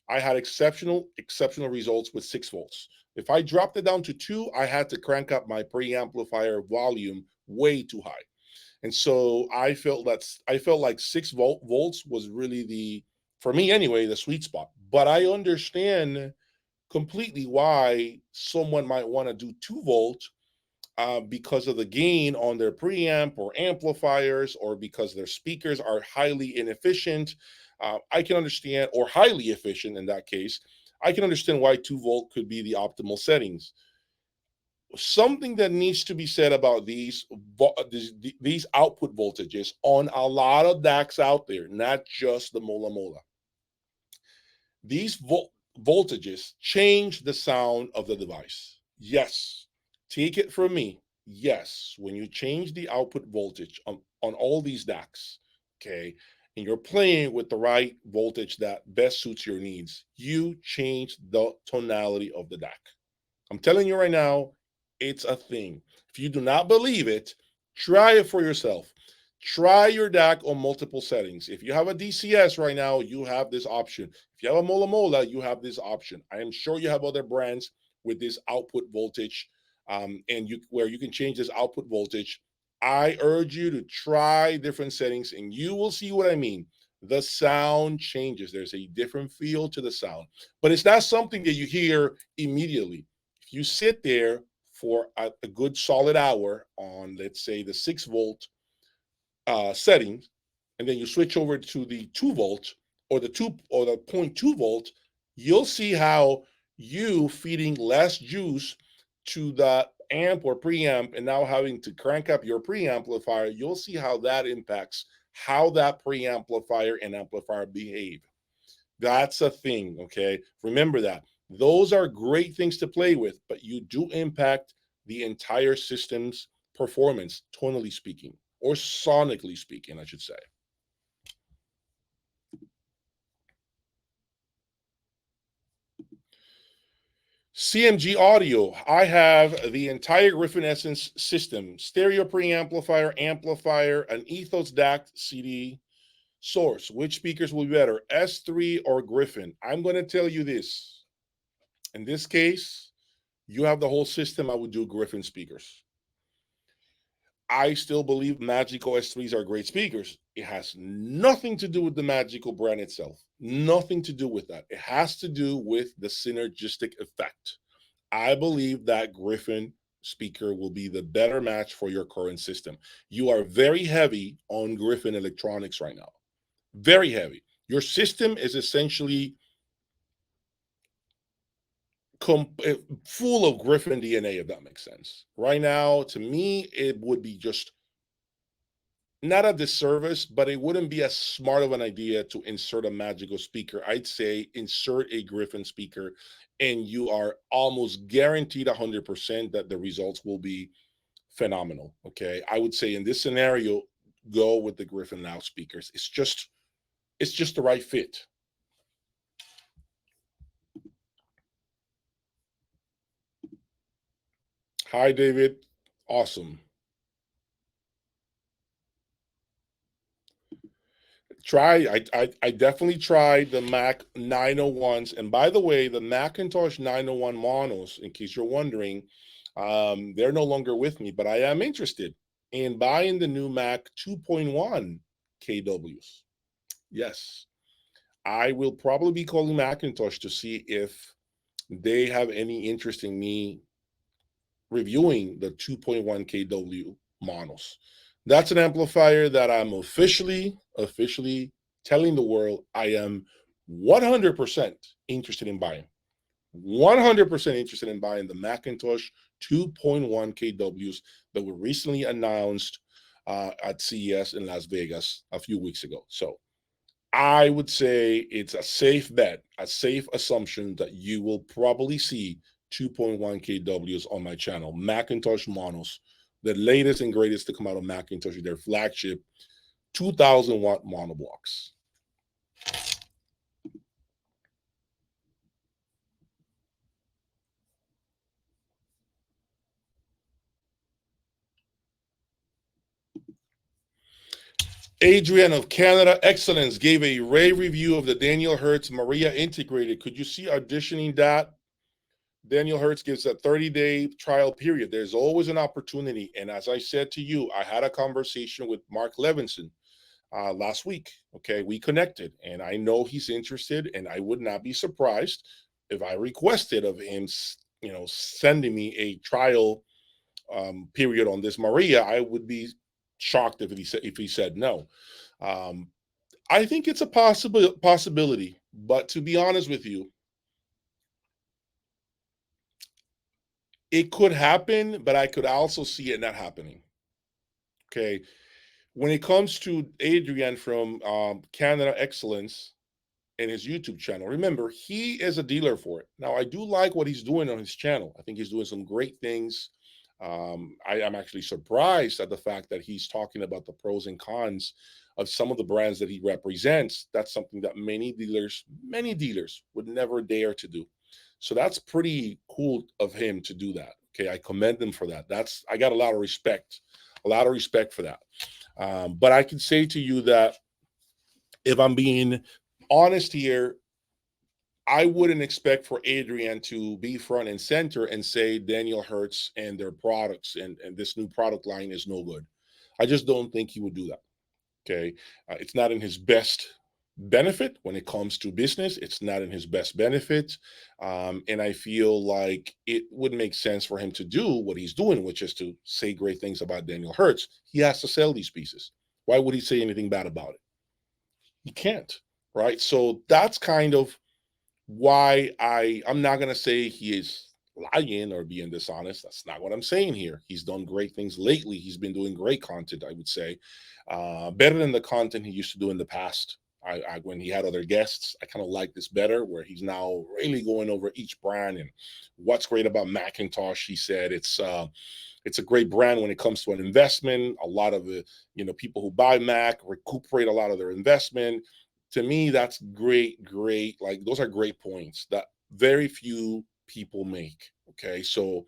I had exceptional results with 6 volts. If I dropped it down to 2, I had to crank up my preamplifier volume way too high. And so I felt like 6 volts was really for me anyway, the sweet spot. But I understand completely why someone might want to do 2 volt because of the gain on their preamp or amplifiers, or because their speakers are highly inefficient. I can understand, or highly efficient in that case. I can understand why 2 volt could be the optimal settings. Something that needs to be said about these output voltages on a lot of Dacs out there, not just the Mola Mola. These voltages change the sound of the device. Yes, take it from me. Yes, when you change the output voltage on all these Dacs, okay, and you're playing with the right voltage that best suits your needs, you change the tonality of the DAC. I'm telling you right now, it's a thing. If you do not believe it, try it for yourself. Try your DAC on multiple settings. If you have a DCS right now, you have this option. If you have a Mola Mola, you have this option. I am sure you have other brands with this output voltage, where you can change this output voltage. I urge you to try different settings, and you will see what I mean. The sound changes. There's a different feel to the sound, but it's not something that you hear immediately. If you sit there for a good solid hour on, let's say, the 6 volt settings, and then you switch over to the 2 volt or the 0.2 volt, you'll see how you feeding less juice to the amp or preamp and now having to crank up your preamplifier, you'll see how that impacts how that preamplifier and amplifier behave. That's a thing, okay? Remember that. Those are great things to play with, but you do impact the entire system's performance, tonally speaking, or sonically speaking, I should say. CMG audio. I have the entire Griffin Essence system, stereo preamplifier, amplifier, an Ethos DAC CD source. Which speakers will be better, S3 or Griffin? I'm going to tell you this. In this case, you have the whole system. I would do Griffin speakers. I still believe Magico S3s are great speakers. It has nothing to do with the Magico brand itself. Nothing to do with that. It has to do with the synergistic effect. I believe that Griffin speaker will be the better match for your current system. You are very heavy on Griffin electronics right now. Very heavy. Your system is essentially full of Griffin DNA, if that makes sense. Right now, to me, it would be just not a disservice, but it wouldn't be as smart of an idea to insert a Magico speaker. I'd say insert a Griffin speaker, and you are almost guaranteed 100% that the results will be phenomenal. Okay, I would say in this scenario, go with the Griffin loudspeakers. It's just the right fit. Hi, David. Awesome. I definitely tried the Mac 901s. And by the way, the Macintosh 901 monos, in case you're wondering, they're no longer with me, but I am interested in buying the new Mac 2.1 KWs. Yes, I will probably be calling Macintosh to see if they have any interest in me reviewing the 2.1 kW monos. That's an amplifier that I'm officially telling the world I am 100% interested in buying. 100% interested in buying the Macintosh 2.1 kWs that were recently announced at CES in Las Vegas a few weeks ago. So I would say it's a safe bet, a safe assumption that you will probably see 2.1 kWs on my channel. Macintosh monos, the latest and greatest to come out of Macintosh, their flagship 2000 watt monoblocks. Adrian of Canada Excellence gave a rave review of the Daniel Hurtz Maria integrated. Could you see auditioning that? Daniel Hurtz gives a 30-day trial period. There's always an opportunity. And as I said to you, I had a conversation with Mark Levinson last week. Okay, we connected, and I know he's interested, and I would not be surprised if I requested of him, sending me a trial period on this Maria. I would be shocked if he said no. I think it's a possibility, but to be honest with you, it could happen, but I could also see it not happening. Okay. When it comes to Adrian from Canada Excellence and his YouTube channel, remember, he is a dealer for it. Now, I do like what he's doing on his channel. I think he's doing some great things. I am actually surprised at the fact that he's talking about the pros and cons of some of the brands that he represents. That's something that many dealers would never dare to do. So that's pretty cool of him to do that. Okay, I commend him for that. I got a lot of respect for that. But I can say to you that if I'm being honest here, I wouldn't expect for Adrian to be front and center and say Daniel Hurtz and their products and this new product line is no good. I just don't think he would do that. Okay, it's not in his best benefit when it comes to business. It's not in his best benefit, and I feel like it would make sense for him to do what he's doing, which is to say great things about Daniel Hurtz. He has to sell these pieces. Why would he say anything bad about it? He can't, right? So that's kind of why I'm not going to say he is lying or being dishonest. That's not what I'm saying here. He's done great things lately. He's been doing great content, I would say, better than the content he used to do in the past. When he had other guests, I kind of like this better, where he's now really going over each brand and what's great about Macintosh. He said it's a great brand when it comes to an investment. A lot of the people who buy Mac recuperate a lot of their investment. To me, that's great. Like, those are great points that very few people make. Okay, so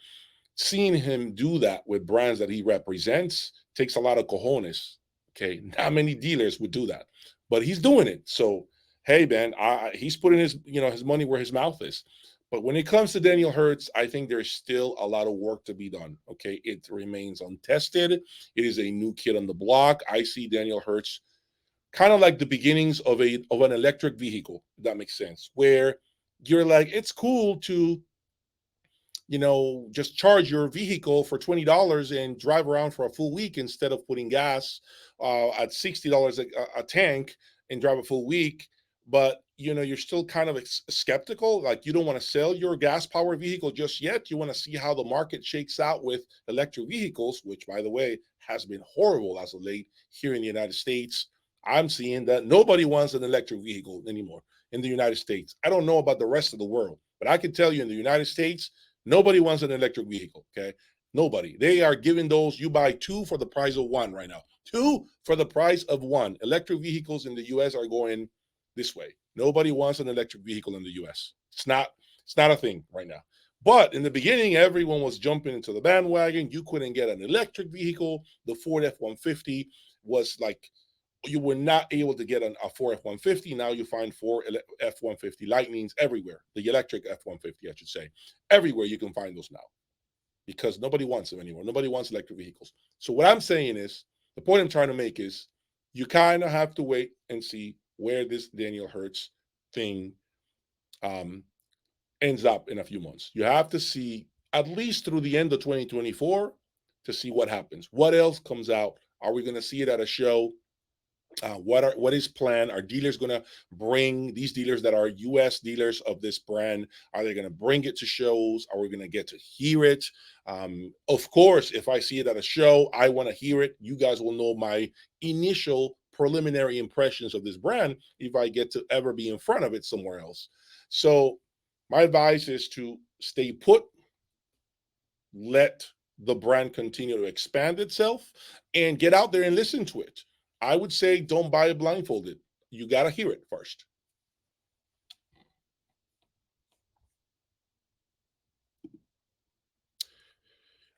seeing him do that with brands that he represents takes a lot of cojones. Okay, not many dealers would do that, but he's doing it. So hey, man, he's putting his money where his mouth is. But when it comes to Daniel Hurtz, I think there's still a lot of work to be done. Okay, it remains untested. It is a new kid on the block. I see Daniel Hurtz kind of like the beginnings of an electric vehicle, if that makes sense, where you're like, it's cool to just charge your vehicle for $20 and drive around for a full week instead of putting gas at $60 a tank and drive a full week. But you're still kind of skeptical, like you don't want to sell your gas powered vehicle just yet. You want to see how the market shakes out with electric vehicles, which, by the way, has been horrible as of late here in the United States. I'm seeing that nobody wants an electric vehicle anymore in the United States. I don't know about the rest of the world, but I can tell you in the United States, nobody wants an electric vehicle. Okay. Nobody. They are giving those, you buy two for the price of one right now. Two for the price of one. Electric vehicles in the US are going this way. Nobody wants an electric vehicle in the US. It's not a thing right now. But in the beginning, everyone was jumping into the bandwagon. You couldn't get an electric vehicle. The Ford F-150 was like, you were not able to get a Ford F-150. Now you find four F-150 Lightnings everywhere. The electric F-150, I should say. Everywhere you can find those now, because nobody wants them anymore. Nobody wants electric vehicles. So what I'm saying is, the point I'm trying to make is, you kind of have to wait and see where this Daniel Hurtz thing ends up in a few months. You have to see at least through the end of 2024 to see what happens. What else comes out? Are we going to see it at a show? What is planned? Are dealers going to bring, these dealers that are US dealers of this brand, are they going to bring it to shows? Are we going to get to hear it? Of course, if I see it at a show, I want to hear it. You guys will know my initial preliminary impressions of this brand if I get to ever be in front of it somewhere else. So my advice is to stay put, let the brand continue to expand itself, and get out there and listen to it. I would say don't buy it blindfolded. You got to hear it first.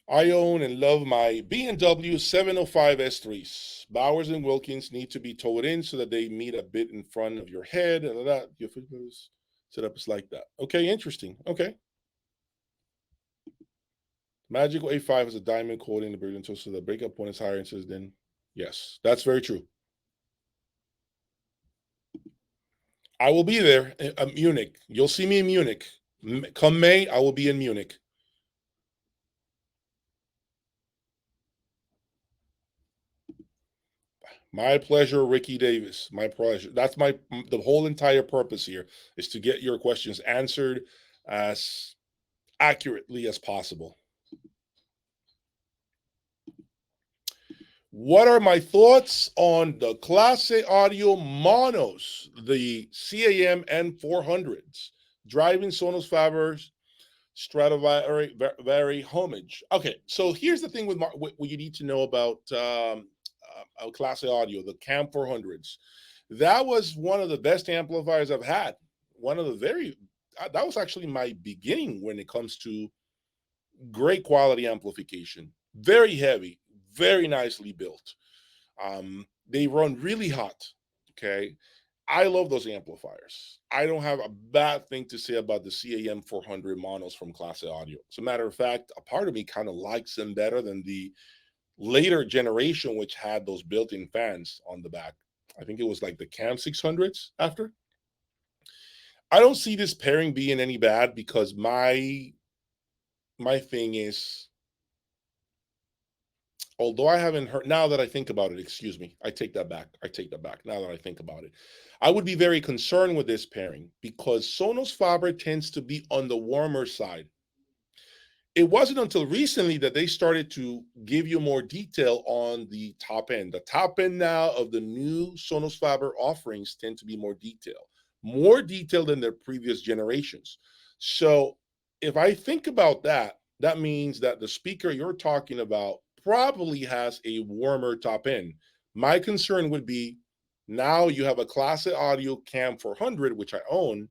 I own and love my B&W 705 S3s. Bowers and Wilkins need to be towed in so that they meet a bit in front of your head and that. Your setup is like that. Okay, interesting. Okay. Magico A5 has a diamond coating the brilliant so the breakup point is higher inches than. Yes, that's very true. I will be there in Munich. You'll see me in Munich. Come May, I will be in Munich. My pleasure, Ricky Davis. My pleasure. That's the whole entire purpose here is to get your questions answered as accurately as possible. What are my thoughts on the Classe Audio monos, the CAM N400s, driving Sonos Faber's Stradivari homage? Okay, so here's the thing with what you need to know about Classe Audio, the CAM 400s. That was one of the best amplifiers I've had. One of the that was actually my beginning when it comes to great quality amplification. Very heavy, very nicely built. They run really hot. Okay. I love those amplifiers. I don't have a bad thing to say about the CAM 400 monos from Classe Audio. As a matter of fact, a part of me kind of likes them better than the later generation, which had those built-in fans on the back. I think it was like the CAM 600s after. I don't see this pairing being any bad because my thing is, although I haven't heard, now that I think about it, excuse me, I take that back. Now that I think about it, I would be very concerned with this pairing because Sonos Faber tends to be on the warmer side. It wasn't until recently that they started to give you more detail on the top end. The top end now of the new Sonos Faber offerings tend to be more detailed than their previous generations. So if I think about that, that means that the speaker you're talking about probably has a warmer top end. My concern would be, now you have a Classe Audio CAM 400, which I own.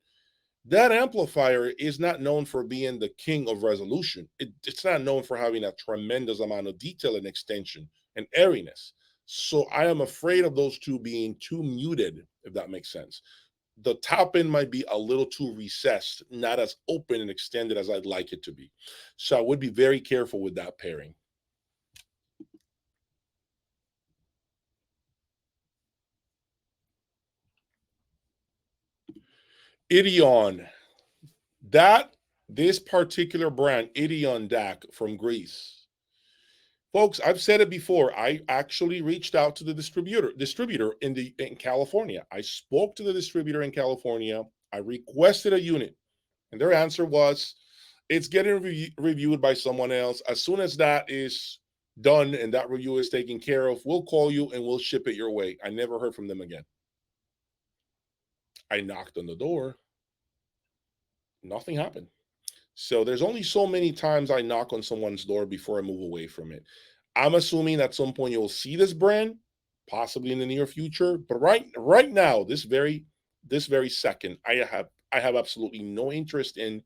That amplifier is not known for being the king of resolution. It's not known for having a tremendous amount of detail and extension and airiness. So I am afraid of those two being too muted, if that makes sense. The top end might be a little too recessed, not as open and extended as I'd like it to be. So I would be very careful with that pairing. Ideon. This particular brand, Ideon DAC from Greece, Folks, I've said it before. I actually reached out to the distributor in California. I spoke to the distributor in California. I requested a unit, and their answer was, it's getting reviewed by someone else. As soon as that is done and that review is taken care of, we'll call you and we'll ship it your way. I never heard from them again. I knocked on the door. Nothing happened. So there's only so many times I knock on someone's door before I move away from it. I'm assuming at some point you'll see this brand, possibly in the near future. But right now, this very second, I have absolutely no interest in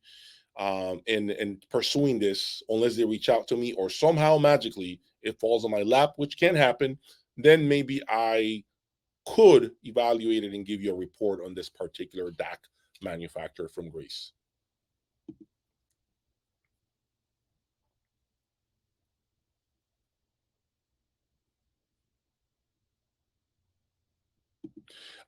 pursuing this unless they reach out to me or somehow magically it falls on my lap, which can happen. Then maybe I could evaluate it and give you a report on this particular DAC manufacturer from Greece.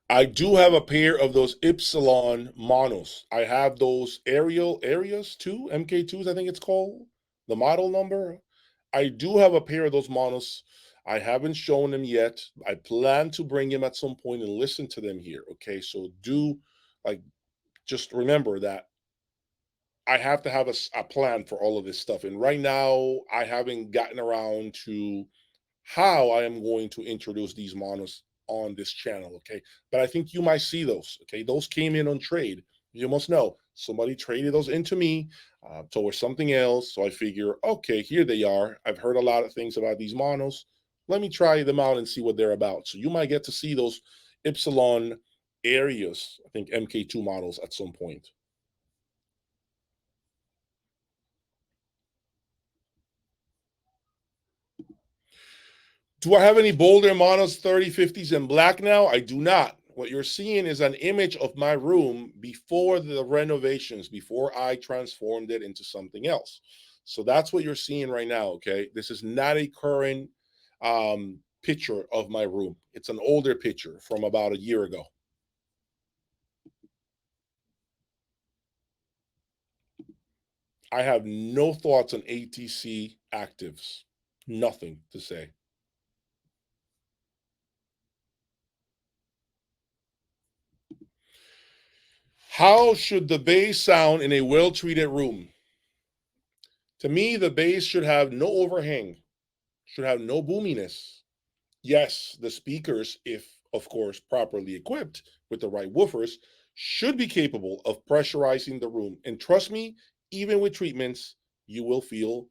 I do have a pair of those Ypsilon monos. I have those areas too, MK2s, I think it's called, the model number. I do have a pair of those monos. I haven't shown them yet. I plan to bring them at some point and listen to them here. Okay, so like just remember that I have to have a plan for all of this stuff. And right now, I haven't gotten around to how I am going to introduce these monos on this channel, okay? But I think you might see those, okay? Those came in on trade. You must know somebody traded those into me towards something else. So I figure, okay, here they are. I've heard a lot of things about these monos. Let me try them out and see what they're about. So you might get to see those Ypsilon areas, I think MK2 models at some point. Do I have any Boulder monos 3050s in black now? I do not. What you're seeing is an image of my room before the renovations, before I transformed it into something else. So that's what you're seeing right now, okay? This is not a current picture of my room. It's an older picture from about a year ago. I have no thoughts on ATC actives. Nothing to say. How should the bass sound in a well-treated room? To me, the bass should have no overhang, should have no boominess. Yes, the speakers, if of course properly equipped with the right woofers, should be capable of pressurizing the room. And trust me, even with treatments, you will feel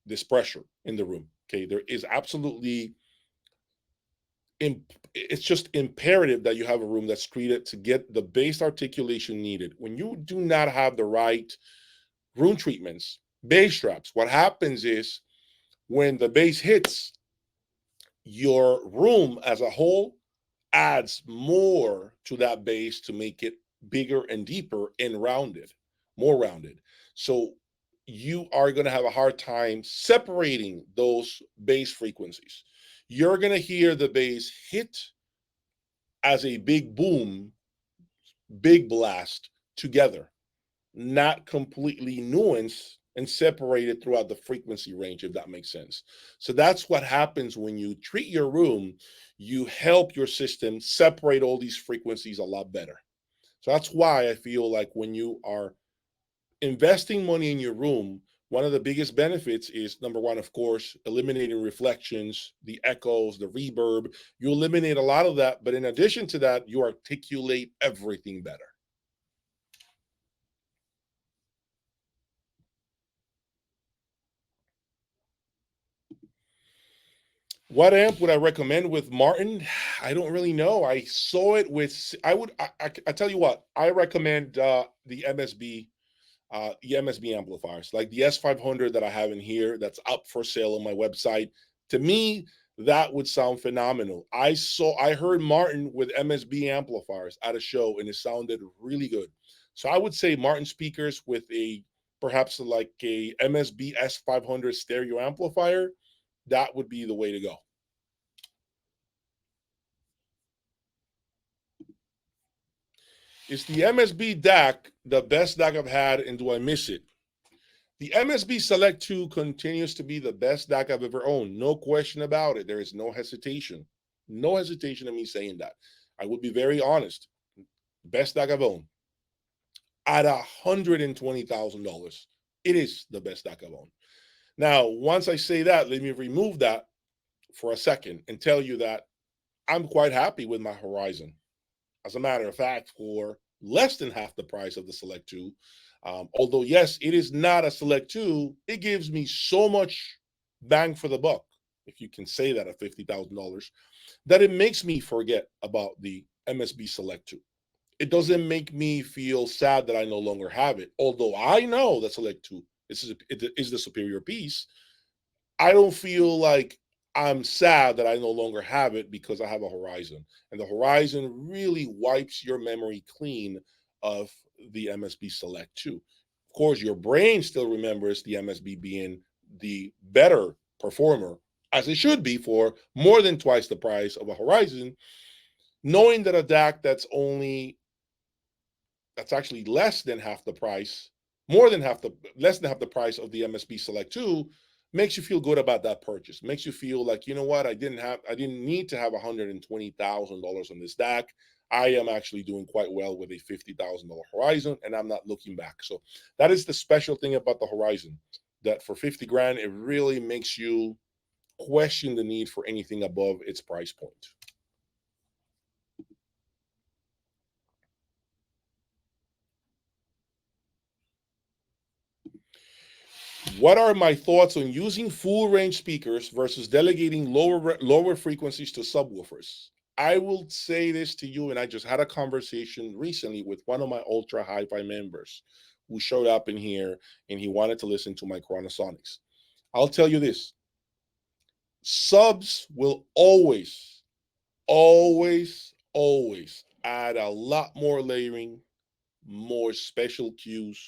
this pressure in the room. Okay, there is absolutely, it's just imperative that you have a room that's treated to get the bass articulation needed. When you do not have the right room treatments, bass straps, what happens is when the bass hits, your room as a whole adds more to that bass to make it bigger and deeper and rounded, more rounded. So you are going to have a hard time separating those bass frequencies. You're going to hear the bass hit as a big boom, big blast together, not completely nuanced and separated throughout the frequency range, if that makes sense. So that's what happens when you treat your room. You help your system separate all these frequencies a lot better. So that's why I feel like when you are investing money in your room, one of the biggest benefits is, number one, of course, eliminating reflections, the echoes, the reverb. You eliminate a lot of that, but in addition to that, you articulate everything better. What amp would I recommend with Martin? I don't really know. I saw it with, I tell you what, I recommend the MSB amplifiers, like the S500 that I have in here that's up for sale on my website. To me, that would sound phenomenal. I heard Martin with MSB amplifiers at a show and it sounded really good. So I would say Martin speakers with perhaps like a MSB S500 stereo amplifier, that would be the way to go. Is the MSB DAC the best DAC I've had, and do I miss it? The MSB Select 2 continues to be the best DAC I've ever owned. No question about it. There is no hesitation. No hesitation in me saying that. I would be very honest. Best DAC I've owned. At $120,000, it is the best DAC I've owned. Now, once I say that, let me remove that for a second and tell you that I'm quite happy with my Horizon. As a matter of fact, for less than half the price of the Select 2, although, yes, it is not a Select 2, it gives me so much bang for the buck, if you can say that at $50,000, that it makes me forget about the MSB Select 2. It doesn't make me feel sad that I no longer have it. Although I know that Select 2 is the superior piece, I don't feel like I'm sad that I no longer have it because I have a Horizon. And the Horizon really wipes your memory clean of the MSB Select 2. Of course, your brain still remembers the MSB being the better performer, as it should be, for more than twice the price of a Horizon, knowing that a DAC that's actually less than half the price, less than half the price of the MSB Select 2, makes you feel good about that purchase. Makes you feel like, you know what, I didn't need to have $120,000 on this DAC. I am actually doing quite well with a $50,000 Horizon, and I'm not looking back. So that is the special thing about the Horizon, that for 50 grand, it really makes you question the need for anything above its price point. What are my thoughts on using full range speakers versus delegating lower frequencies to subwoofers? I will say this to you, and I just had a conversation recently with one of my ultra hi-fi members who showed up in here, and he wanted to listen to my Chronosonics. I'll tell you this: subs will always, always, always add a lot more layering, more special cues,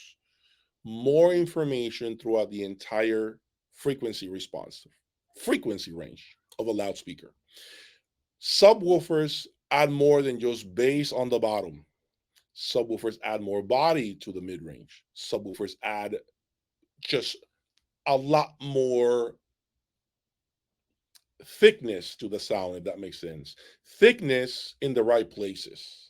more information throughout the entire frequency range of a loudspeaker. Subwoofers add more than just bass on the bottom. Subwoofers add more body to the mid-range. Subwoofers add just a lot more thickness to the sound, if that makes sense. Thickness in the right places.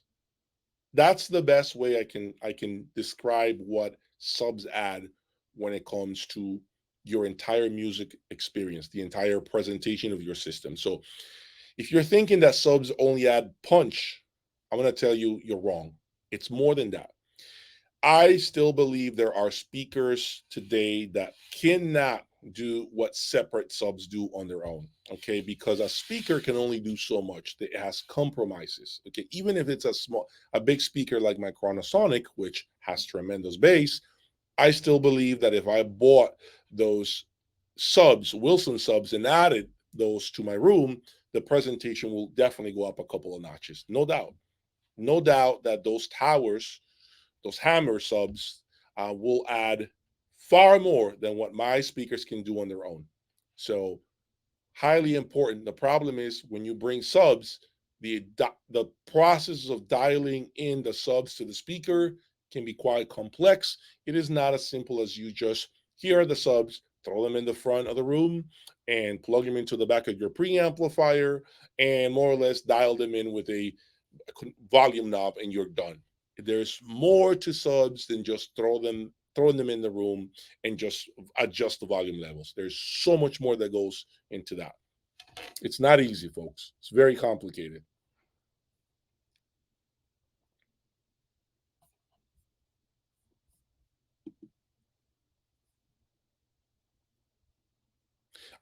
That's the best way I can describe what subs add when it comes to your entire music experience, the entire presentation of your system. So if you're thinking that subs only add punch, I'm going to tell you you're wrong. It's more than that. I still believe there are speakers today that cannot do what separate subs do on their own, okay? Because a speaker can only do so much. It has compromises, okay? Even if it's a big speaker like my Chronosonic, which has tremendous bass, I still believe that if I bought those subs, Wilson subs, and added those to my room, the presentation will definitely go up a couple of notches. No doubt. No doubt that those towers, those hammer subs, will add far more than what my speakers can do on their own. So highly important. The problem is when you bring subs, the process of dialing in the subs to the speaker can be quite complex. It is not as simple as you just, here are the subs, throw them in the front of the room and plug them into the back of your preamplifier and more or less dial them in with a volume knob and you're done. There's more to subs than just throwing them in the room and just adjust the volume levels. There's so much more that goes into that. It's not easy, folks. It's very complicated.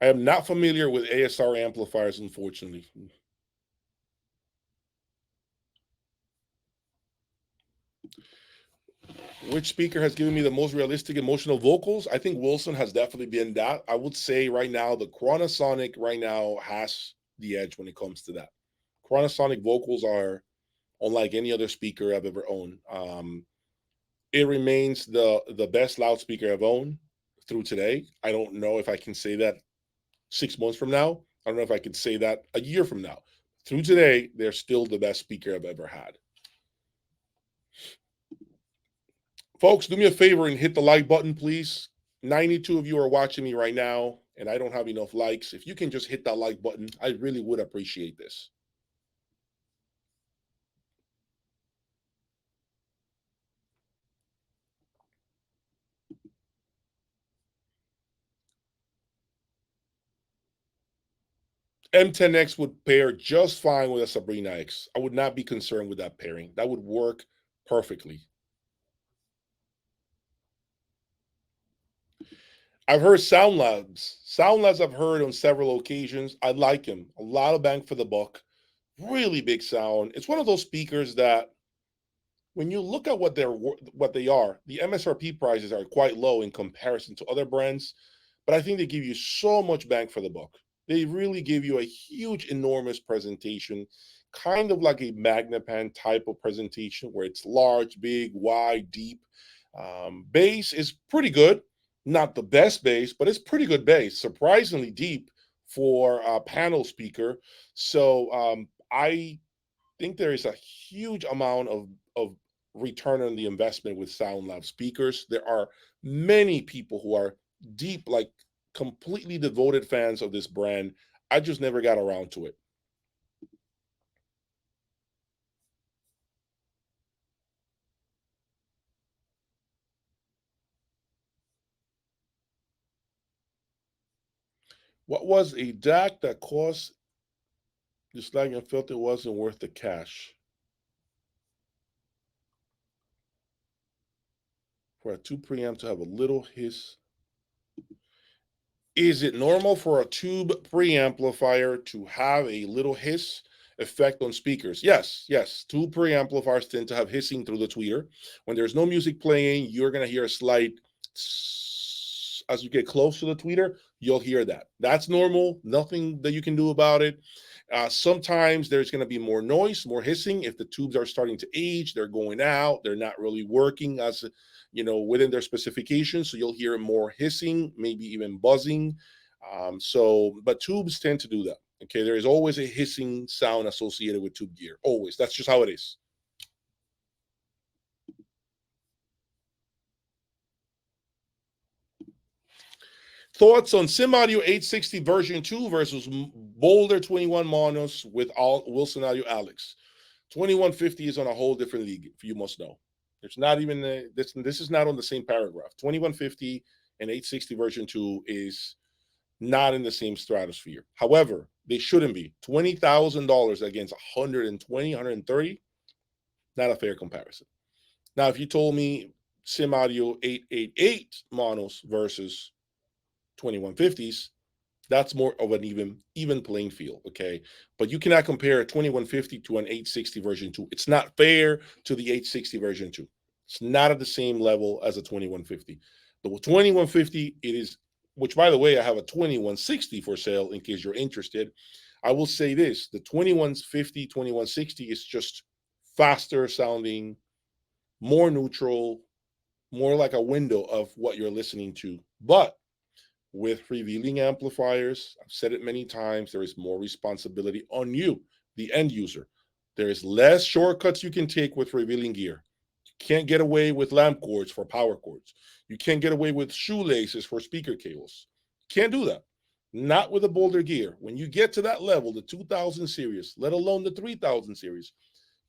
I am not familiar with ASR amplifiers, unfortunately. Which speaker has given me the most realistic emotional vocals? I think Wilson has definitely been that. I would say right now, the Chronosonic right now has the edge when it comes to that. Chronosonic vocals are unlike any other speaker I've ever owned. It remains the best loudspeaker I've owned through today. I don't know if I can say that 6 months from now. I don't know if I could say that a year from now. Through today, they're still the best speaker I've ever had. Folks, do me a favor and hit the like button, please. 92 of you are watching me right now, and I don't have enough likes. If you can just hit that like button, I really would appreciate this. M10X would pair just fine with a Sabrina X. I would not be concerned with that pairing. That would work perfectly. I've heard Soundlabs. Soundlabs I've heard on several occasions. I like him. A lot of bang for the buck. Really big sound. It's one of those speakers that when you look at what they are, the MSRP prices are quite low in comparison to other brands, but I think they give you so much bang for the buck. They really give you a huge, enormous presentation, kind of like a Magnapan type of presentation where it's large, big, wide, deep. Bass is pretty good, not the best bass, but it's pretty good bass, surprisingly deep for a panel speaker. So I think there is a huge amount of return on the investment with Soundlabs speakers. There are many people who are deep, like completely devoted fans of this brand. I just never got around to it. What was a DAC that cost just like I felt it wasn't worth the cash? For a two preamp to have a little hiss. Is it normal for a tube preamplifier to have a little hiss effect on speakers? Yes, yes. Tube preamplifiers tend to have hissing through the tweeter. When there's no music playing, you're going to hear a slight as you get close to the tweeter, you'll hear that. That's normal. Nothing that you can do about it. Sometimes there's going to be more noise, more hissing. If the tubes are starting to age, they're going out, they're not really working as within their specifications. So you'll hear more hissing, maybe even buzzing. But tubes tend to do that. Okay, there is always a hissing sound associated with tube gear. Always. That's just how it is. Thoughts on Simaudio 860 version 2 versus Boulder 21 monos with all Wilson Audio Alex. 2150 is on a whole different league, you must know. There's not even this is not on the same paragraph. 2150 and 860 version 2 is not in the same stratosphere. However, they shouldn't be. $20,000 against 120, 130, not a fair comparison. Now, if you told me Simaudio 888 monos versus 2150s, that's more of an even playing field, okay? But you cannot compare a 2150 to an 860 version 2. It's not fair to the 860 version 2. It's not at the same level as a 2150. The 2150, it is, which by the way, I have a 2160 for sale in case you're interested. I will say this, the 2150, 2160 is just faster sounding, more neutral, more like a window of what you're listening to. But with revealing amplifiers, I've said it many times, there is more responsibility on you, the end user. There is less shortcuts you can take with revealing gear. You can't get away with lamp cords for power cords. You can't get away with shoelaces for speaker cables. Can't do that. Not with a Boulder gear. When you get to that level, the 2000 series, let alone the 3000 series,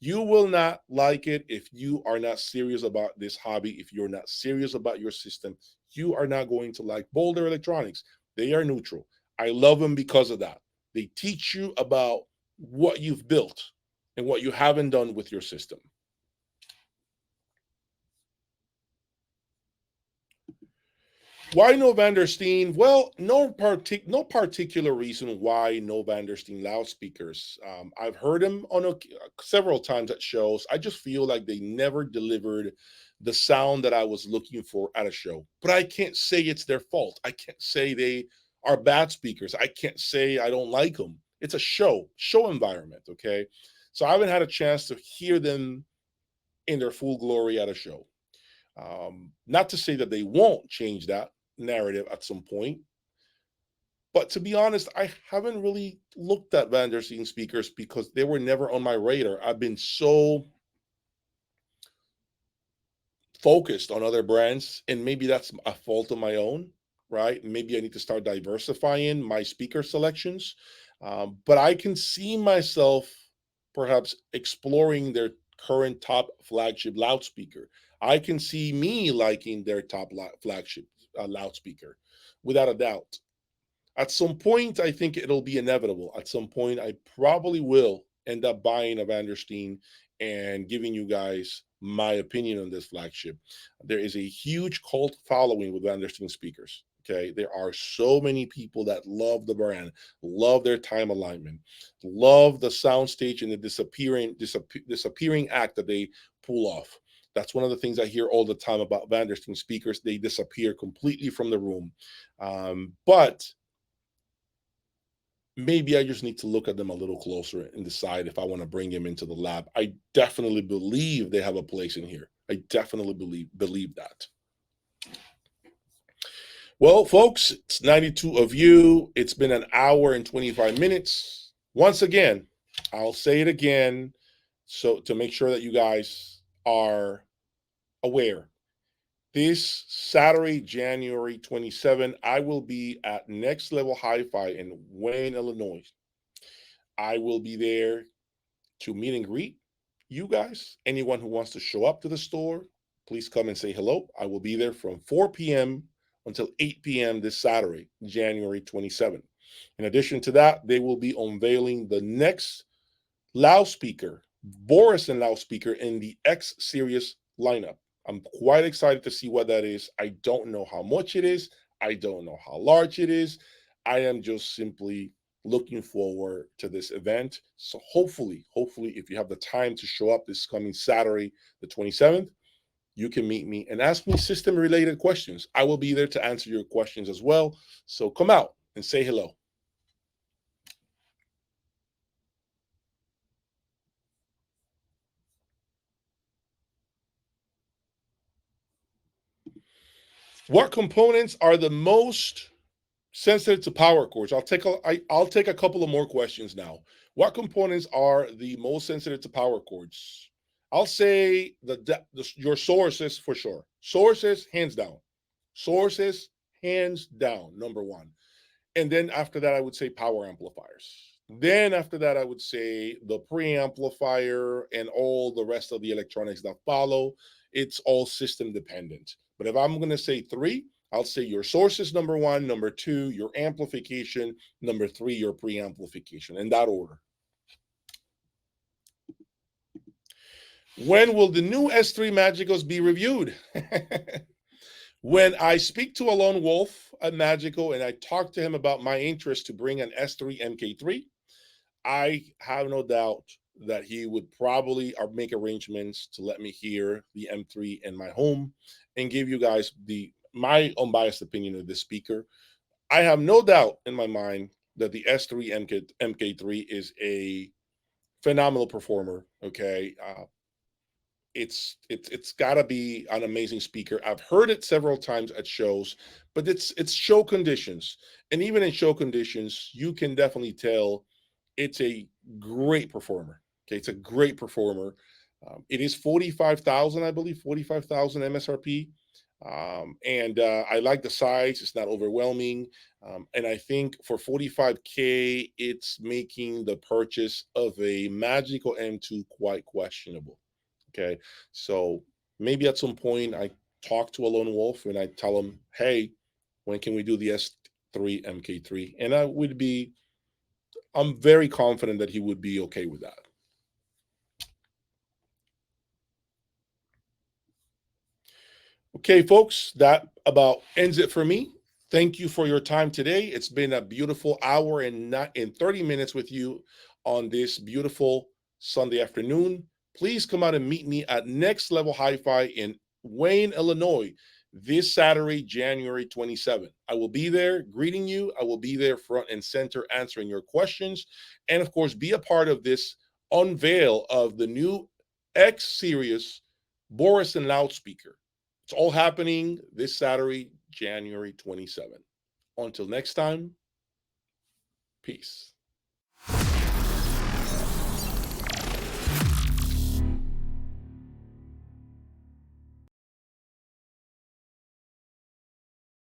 you will not like it if you are not serious about this hobby, if you're not serious about your system. You are not going to like Boulder Electronics. They are neutral. I love them because of that. They teach you about what you've built and what you haven't done with your system. Why No Vandersteen? Well, no particular reason why No Vandersteen loudspeakers. I've heard them on several times at shows. I just feel like they never delivered the sound that I was looking for at a show. But I can't say it's their fault. I can't say they are bad speakers. I can't say I don't like them. It's a show environment, okay? So I haven't had a chance to hear them in their full glory at a show. Not to say that they won't change that narrative at some point, but to be honest, I haven't really looked at Vandersteen speakers because they were never on my radar. I've been so focused on other brands, and maybe that's a fault of my own, right? Maybe I need to start diversifying my speaker selections. But I can see myself perhaps exploring their current top flagship loudspeaker. I can see me liking their top flagship loudspeaker without a doubt. At some point, I think it'll be inevitable. At some point, I probably will end up buying a Vandersteen and giving you guys my opinion on this flagship. There is a huge cult following with Vandersteen speakers. Okay, there are so many people that love the brand, love their time alignment, love the soundstage and the disappearing act that they pull off. That's one of the things I hear all the time about Vandersteen speakers. They disappear completely from the room. But maybe I just need to look at them a little closer and decide if I want to bring them into the lab. I definitely believe they have a place in here. I definitely believe that. Well, folks, it's 92 of you. It's been an hour and 25 minutes. Once again, I'll say it again, so to make sure that you guys are aware. This Saturday, January 27, I will be at Next Level Hi-Fi in Wayne, Illinois. I will be there to meet and greet you guys. Anyone who wants to show up to the store, please come and say hello. I will be there from 4 p.m. until 8 p.m. this Saturday, January 27. In addition to that, they will be unveiling the next loudspeaker, Borison loudspeaker in the X series lineup. I'm quite excited to see what that is. I don't know how much it is. I don't know how large it is. I am just simply looking forward to this event. So hopefully, if you have the time to show up this coming Saturday, the 27th, you can meet me and ask me system-related questions. I will be there to answer your questions as well. So come out and say hello. What components are the most sensitive to power cords? I'll take a couple of more questions now. What components are the most sensitive to power cords? I'll say your sources for sure. Sources, hands down. Sources, hands down, number one. And then after that, I would say power amplifiers. Then after that, I would say the preamplifier and all the rest of the electronics that follow. It's all system dependent. But if I'm going to say three, I'll say your sources, number one, number two, your amplification, number three, your preamplification, in that order. When will the new S3 Magicos be reviewed? When I speak to Alon Wolf at Magico and I talk to him about my interest to bring an S3 MK3, I have no doubt that he would probably make arrangements to let me hear the M3 in my home and give you guys my unbiased opinion of this speaker. I have no doubt in my mind that the S3 MK3 is a phenomenal performer. Okay, it's got to be an amazing speaker. I've heard it several times at shows, but it's show conditions, and even in show conditions, you can definitely tell it's a great performer. Okay, it's a great performer. It is 45,000, I believe, 45,000 MSRP. And I like the size. It's not overwhelming. And I think for 45K, it's making the purchase of a Magico M2 quite questionable. Okay, so maybe at some point I talk to a lone wolf and I tell him, hey, when can we do the S3 MK3? And I'm very confident that he would be okay with that. Okay, folks, that about ends it for me. Thank you for your time today. It's been a beautiful hour and 30 minutes with you on this beautiful Sunday afternoon. Please come out and meet me at Next Level Hi-Fi in Wayne, Illinois, this Saturday, January 27th. I will be there greeting you. I will be there front and center answering your questions. And of course, be a part of this unveil of the new X Series Borison loudspeaker. It's all happening this Saturday, January 27th. Until next time, peace.